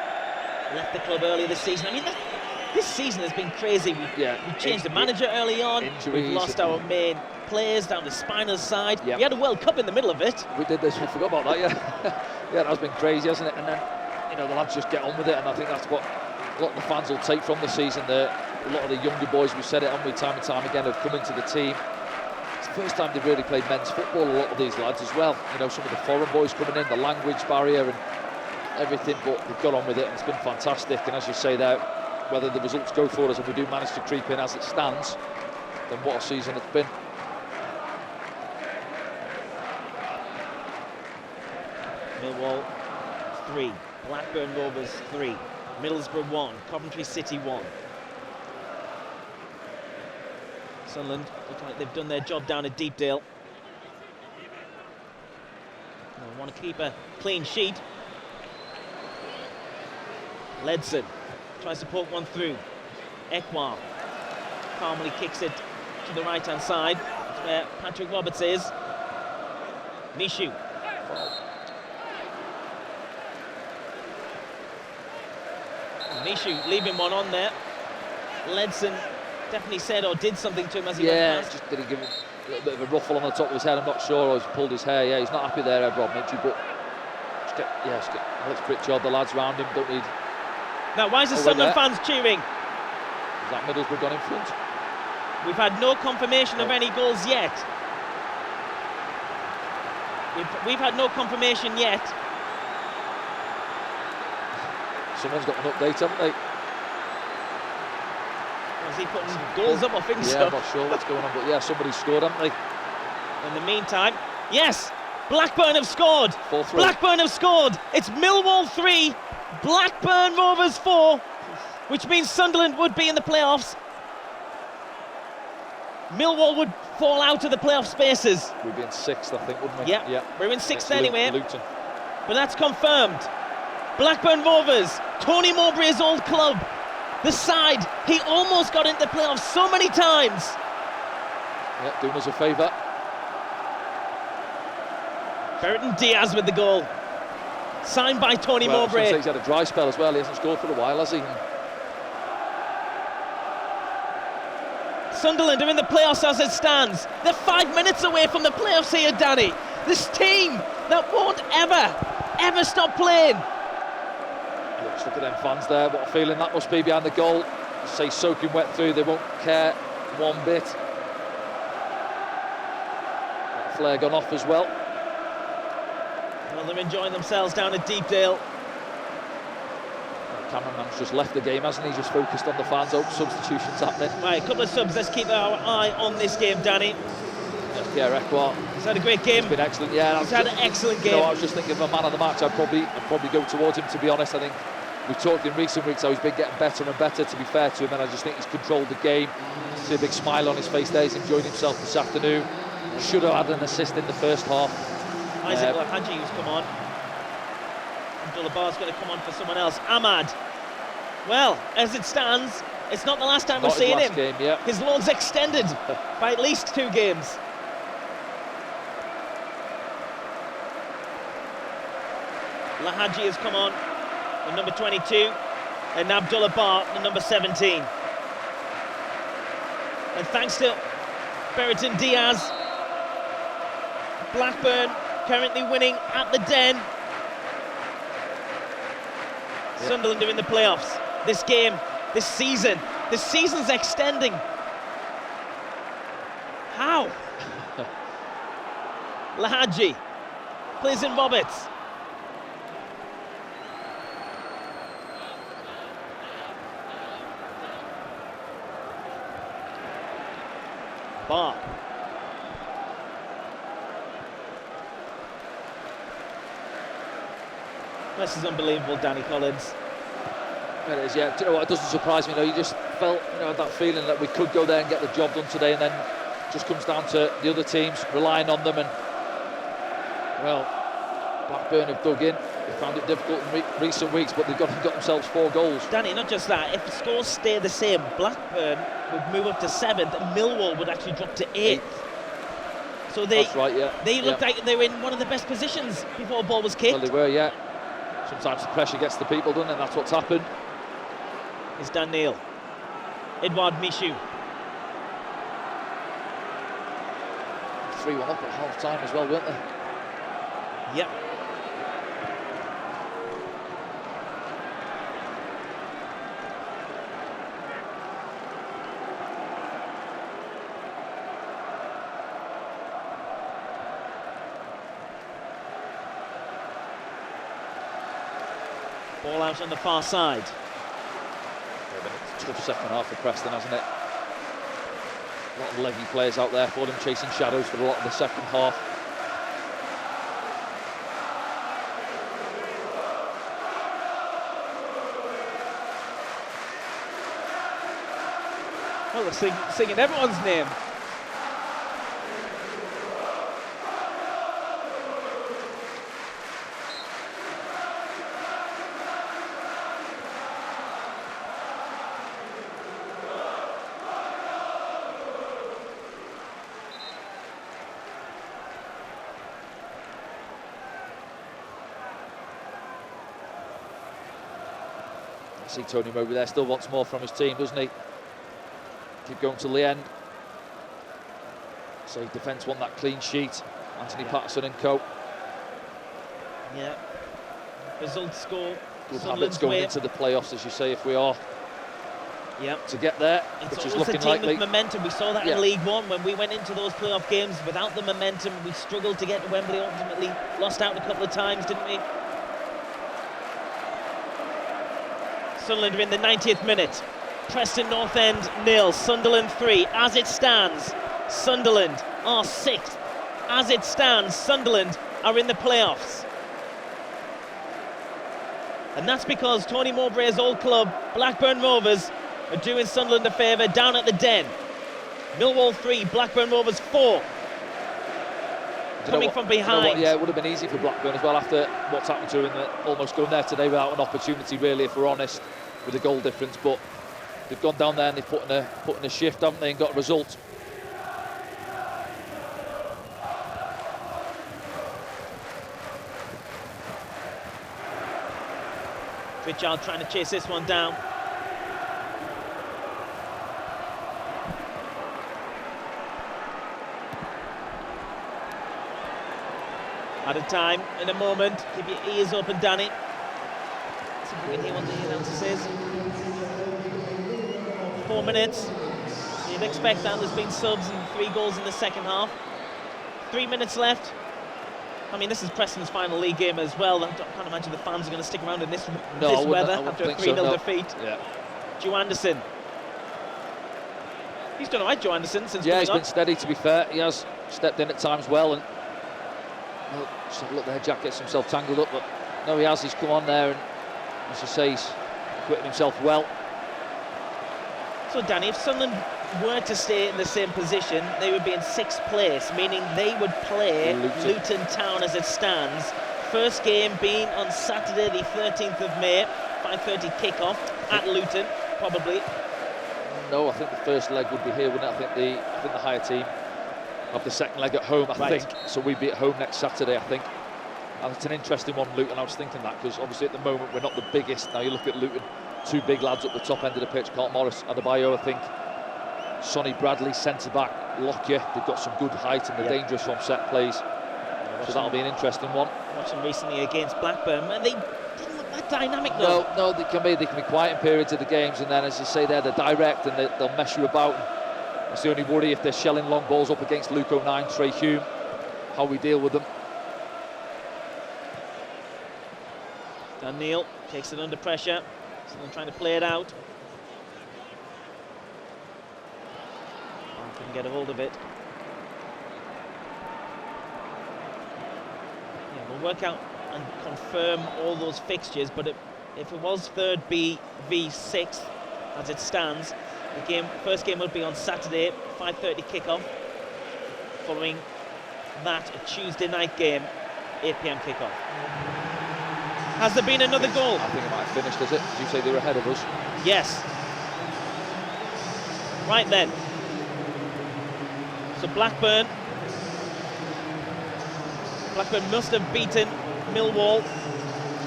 left the club earlier this season. I mean, this season has been crazy. We changed the manager early on. We've lost our main players down the spinal side. We had a World Cup in the middle of it. We did this, we forgot about that, yeah, that's been crazy, hasn't it? And then, the lads just get on with it, and I think that's what a lot of the fans will take from the season. A lot of the younger boys, we've said it on time and time again, have come into the team. It's the first time they've really played men's football, a lot of these lads as well. Some of the foreign boys coming in, the language barrier and everything, but they've got on with it, and it's been fantastic. And as you say there, whether the results go for us and we do manage to creep in as it stands, then what a season it's been. Millwall 3, Blackburn Rovers 3, Middlesbrough 1, Coventry City 1. Sunderland look like they've done their job down at Deepdale. They want to keep a clean sheet. Ledson tries to poke one through. Ekwar calmly kicks it to the right-hand side. That's where Patrick Roberts is. Mishu. Mishu leaving one on there. Ledson definitely said or did something to him as he went past. Just did he give him a little bit of a ruffle on the top of his head? I'm not sure, or he's pulled his hair. He's not happy there, Rob Mitchell, but just get Alex Pritchard, the lads around him, don't need. Now, why is the Sunderland fans cheering? Is that Middlesbrough gone in front? We've had no confirmation of any goals yet. We've had no confirmation yet. Someone's got an update, haven't they? Is he putting goals up? I think so. Yeah, I'm not sure what's going on, but somebody scored, haven't they? In the meantime, yes, Blackburn have scored. 4-3. Blackburn have scored. It's Millwall 3, Blackburn Rovers 4, which means Sunderland would be in the playoffs. Millwall would fall out of the playoff spaces. We'd be in 6th, I think, wouldn't we? Yeah. We're in 6th anyway. Luton. But that's confirmed. Blackburn Rovers, Tony Mowbray's old club. The side he almost got into the playoffs so many times. Yeah, doing us a favour. Pritchard Diaz with the goal. Signed by Tony Mowbray. He's had a dry spell as well. He hasn't scored for a while, has he? Sunderland are in the playoffs as it stands. They're 5 minutes away from the playoffs here, Danny. This team that won't ever stop playing. Let's look at them fans there. What a feeling that must be behind the goal. Say soaking wet through, they won't care one bit. That flare gone off as well. Well, they're enjoying themselves down at Deepdale. The cameraman's just left the game, hasn't he? Just focused on the fans. Hope substitutions happening. Right, a couple of subs. Let's keep our eye on this game, Danny. Yeah, Ekwar. He's had a great game. He's been excellent. Yeah, he's had an excellent game. I was just thinking of a man of the match. I'd probably go towards him, to be honest. I think we've talked in recent weeks how he's been getting better and better, to be fair to him, and I just think he's controlled the game. See a big smile on his face there. He's enjoyed himself this afternoon. Should have had an assist in the first half. Isaac Lahaji, who's come on. Abdullah Bar's going to come on for someone else. Ahmad. Well, as it stands, it's not the last time we're seeing him. Game, yeah. His loan's extended by at least 2 games. Lahaji has come on, the number 22, and Abdullah Bar, the number 17. And thanks to Pritchard Diaz, Blackburn currently winning at the Den. Yeah. Sunderland are in the playoffs. This game, this season's extending. How? Lahaji plays in Roberts. Bar. This is unbelievable, Danny Collins. It is, yeah. Do you know what? It doesn't surprise me. You just felt, that feeling that we could go there and get the job done today, and then it just comes down to the other teams relying on them. And well, Blackburn have dug in. They found it difficult in recent weeks, but they've got themselves 4 goals. Danny, not just that. If the scores stay the same, Blackburn would move up to 7th, and Millwall would actually drop to 8th. So that's right, yeah. They looked like they were in one of the best positions before the ball was kicked. Well, they were, yeah. Sometimes the pressure gets the people, doesn't it? And that's what's happened. It's Dan Neil. Edouard Michou. 3-1 up at half-time as well, weren't they? Yep. Ball out on the far side. It's a tough second half for Preston, hasn't it? A lot of leggy players out there for them, chasing shadows for a lot of the second half. Well, they're singing everyone's name. I see Tony Mowbray there, still wants more from his team, doesn't he? Keep going till the end. So defence won that clean sheet. Anthony Patterson and co. Yeah. Result score. Good habits going into the playoffs, as you say, if we are to get there, which is looking likely. With momentum. We saw that in League One when we went into those playoff games without the momentum. We struggled to get to Wembley, ultimately lost out a couple of times, didn't we? Sunderland are in the 90th minute. Preston North End 0, Sunderland 3. As it stands, Sunderland are 6th. As it stands, Sunderland are in the playoffs. And that's because Tony Mowbray's old club, Blackburn Rovers, are doing Sunderland a favour down at the Den. Millwall 3, Blackburn Rovers 4. Coming from behind. Yeah, it would have been easy for Blackburn as well after what's happened to them, almost going there today without an opportunity, really, if we're honest, with the goal difference. But they've gone down there and they've put in a shift, haven't they, and got a result. Pritchard trying to chase this one down. Out of time, in a moment. Keep your ears open, Danny. See if we can hear what the announcer says. 4 minutes. You'd expect that. There's been subs and 3 goals in the second half. 3 minutes left. I mean, this is Preston's final league game as well. I can't imagine the fans are going to stick around in this weather after a 3-0 defeat. Yeah. Joe Anderson. He's done all right, Joe Anderson, since he's been steady, to be fair. He has stepped in at times well, and just have a look there, Jack gets himself tangled up, but no, he has. He's come on there, and as you say, he's acquitted himself well. So, Danny, if Sunderland were to stay in the same position, they would be in 6th place, meaning they would play Luton Town as it stands. First game being on Saturday, the 13th of May, 5:30 kickoff at Luton, probably. No, I think the first leg would be here, wouldn't it? I think the higher team have the second leg at home, I think. So we'd be at home next Saturday, I think. And it's an interesting one, Luton. I was thinking that because obviously at the moment we're not the biggest. Now you look at Luton, 2 big lads up the top end of the pitch, Carl Morris, Adebayo, I think. Sonny Bradley, centre-back, Lockyer. They've got some good height and they're dangerous from set plays. So that'll be an interesting one. Watching recently against Blackburn, and they didn't look that dynamic though. No, they can be quiet in periods of the games, and then as you say they're direct and they'll mess you about. That's the only worry if they're shelling long balls up against Luke O'Nien, Trey Hume, how we deal with them. Dan Neil takes it under pressure. Someone trying to play it out. can get a hold of it. Yeah, we'll work out and confirm all those fixtures, but if it was 3rd B v 6th as it stands, the first game would be on Saturday, 5:30 kickoff. Following that, a Tuesday night game, 8 p.m. kickoff. Has there been another goal? I think it might have finished, is it? Did you say they were ahead of us? Yes. Right then. So Blackburn must have beaten Millwall.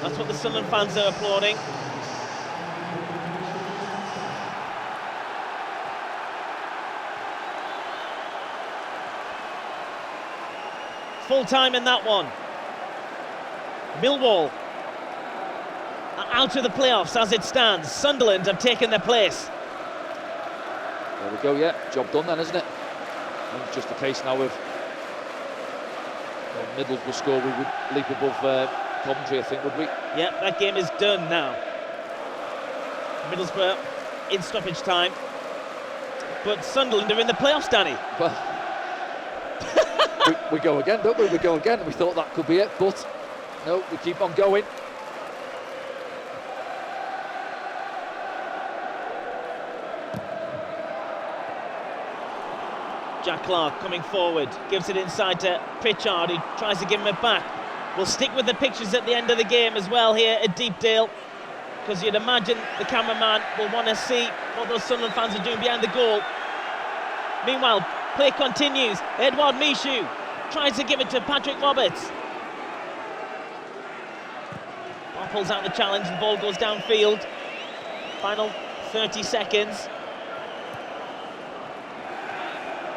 That's what the Sunderland fans are applauding. Full time in that one. Millwall are out of the playoffs as it stands. Sunderland have taken their place. There we go, yeah. Job done then, isn't it? It's just the case now of Middlesbrough score, we would leap above Coventry, I think, would we? Yeah, that game is done now. Middlesbrough in stoppage time. But Sunderland are in the playoffs, Danny. Well, we go again, don't we? We go again. We thought that could be it, but no, we keep on going. Jack Clarke coming forward, gives it inside to Pritchard, who tries to give him it back. We'll stick with the pictures at the end of the game as well here at Deepdale, because you'd imagine the cameraman will want to see what those Sunderland fans are doing behind the goal. Meanwhile, play continues. Edouard Michou tries to give it to Patrick Roberts. Pulls out the challenge, the ball goes downfield. Final 30 seconds.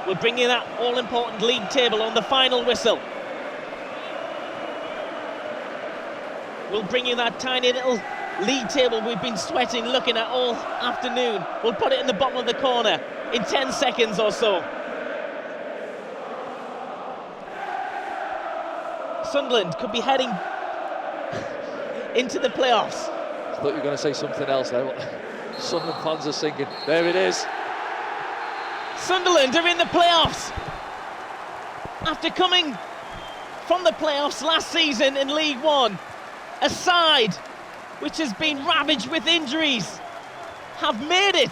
We'll bring you that all-important league table on the final whistle. We'll bring you that tiny little league table we've been sweating looking at all afternoon. We'll put it in the bottom of the corner in 10 seconds or so. Sunderland could be heading into the playoffs. I thought you were going to say something else there. Sunderland fans are singing. There it is. Sunderland are in the playoffs. After coming from the playoffs last season in League One, a side which has been ravaged with injuries have made it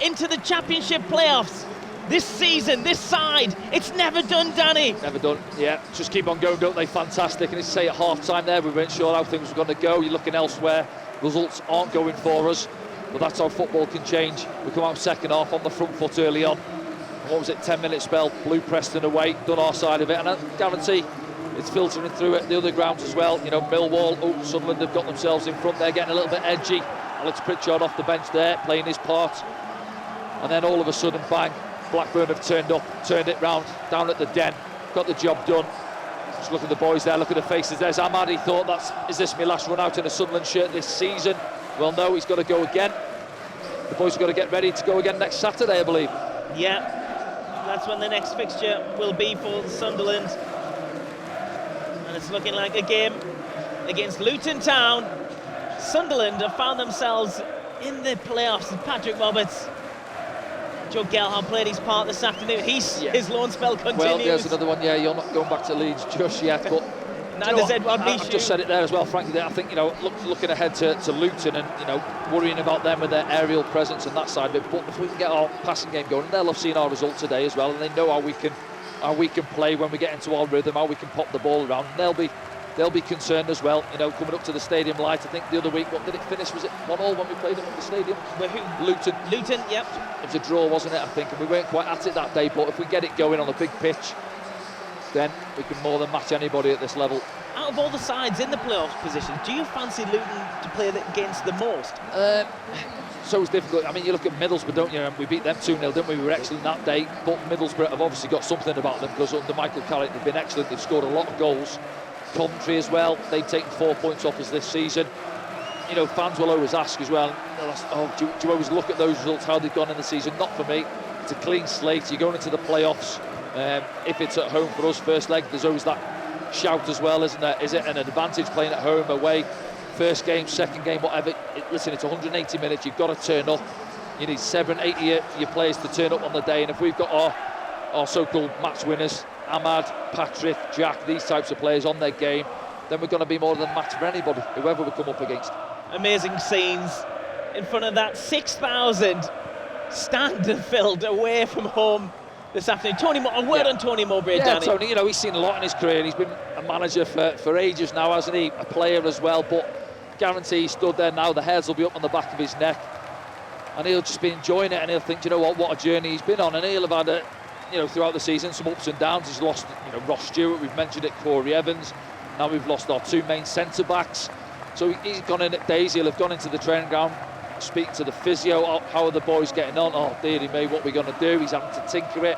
into the Championship playoffs. This season, this side, it's never done, Danny. Never done, yeah. Just keep on going, don't they? Fantastic. And it's say at half-time there, we weren't sure how things were going to go. You're looking elsewhere. Results aren't going for us. But that's how football can change. We come out second half on the front foot early on. And what was it, 10-minute spell, blew Preston away, done our side of it. And I guarantee it's filtering through at the other grounds as well. You know, Millwall, Sunderland have got themselves in front there, getting a little bit edgy. Alex Pritchard off the bench there, playing his part. And then all of a sudden, bang, Blackburn have turned up, turned it round, down at the Den, got the job done. Just look at the boys there, look at the faces. There's Ahmad, he thought, is this my last run out in a Sunderland shirt this season? Well, no, he's got to go again. The boys have got to get ready to go again next Saturday, I believe. Yeah, that's when the next fixture will be for Sunderland. And it's looking like a game against Luton Town. Sunderland have found themselves in the playoffs, and Patrick Roberts, Joe Gelhardt played his part this afternoon. His loan spell continues. Well, there's another one, yeah, you're not going back to Leeds just yet, but neither's Edouard Michou. I've just said it there as well, frankly. I think, you know, looking ahead to Luton and, you know, worrying about them with their aerial presence and that side of it. But if we can get our passing game going, they'll have seen our result today as well, and they know how we can play when we get into our rhythm, how we can pop the ball around. And they'll be concerned as well, you know, coming up to the Stadium Light. I think the other week, what did it finish? Was it 1-1 when we played them at the stadium? Luton. Luton, yep. It was a draw, wasn't it, I think, and we weren't quite at it that day, but if we get it going on a big pitch, then we can more than match anybody at this level. Out of all the sides in the playoff position, do you fancy Luton to play against the most? So it's difficult. I mean, you look at Middlesbrough, don't you? And we beat them 2-0, didn't we? We were excellent that day, but Middlesbrough have obviously got something about them, because under Michael Carrick they've been excellent. They've scored a lot of goals. Coventry as well, they've taken 4 points off us this season. You know, fans will always ask as well, do you always look at those results, how they've gone in the season? Not for me. It's a clean slate. You're going into the playoffs. If it's at home for us, first leg, there's always that shout as well, isn't there? Is it an advantage playing at home, away, first game, second game, whatever? Listen, it's 180 minutes. You've got to turn up. You need 7-8 of your players to turn up on the day, and if we've got our our so-called match winners, Ahmad, Patrick, Jack, these types of players on their game, then we're going to be more than match for anybody, whoever we come up against. Amazing scenes in front of that 6,000 stand and filled away from home this afternoon. A word on Tony Mowbray, Danny. Tony, you know, he's seen a lot in his career. He's been a manager for ages now, hasn't he? A player as well, but guarantee he stood there now, the hairs will be up on the back of his neck, and he'll just be enjoying it, and he'll think, you know what a journey he's been on, and he'll have had throughout the season some ups and downs. He's lost, Ross Stewart, we've mentioned it, Corey Evans, now we've lost our two main centre-backs, so he's gone in at days. He'll have gone into the training ground, speak to the physio, how are the boys getting on, oh dearie me, what are we going to do? He's having to tinker it,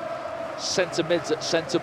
centre mids at centre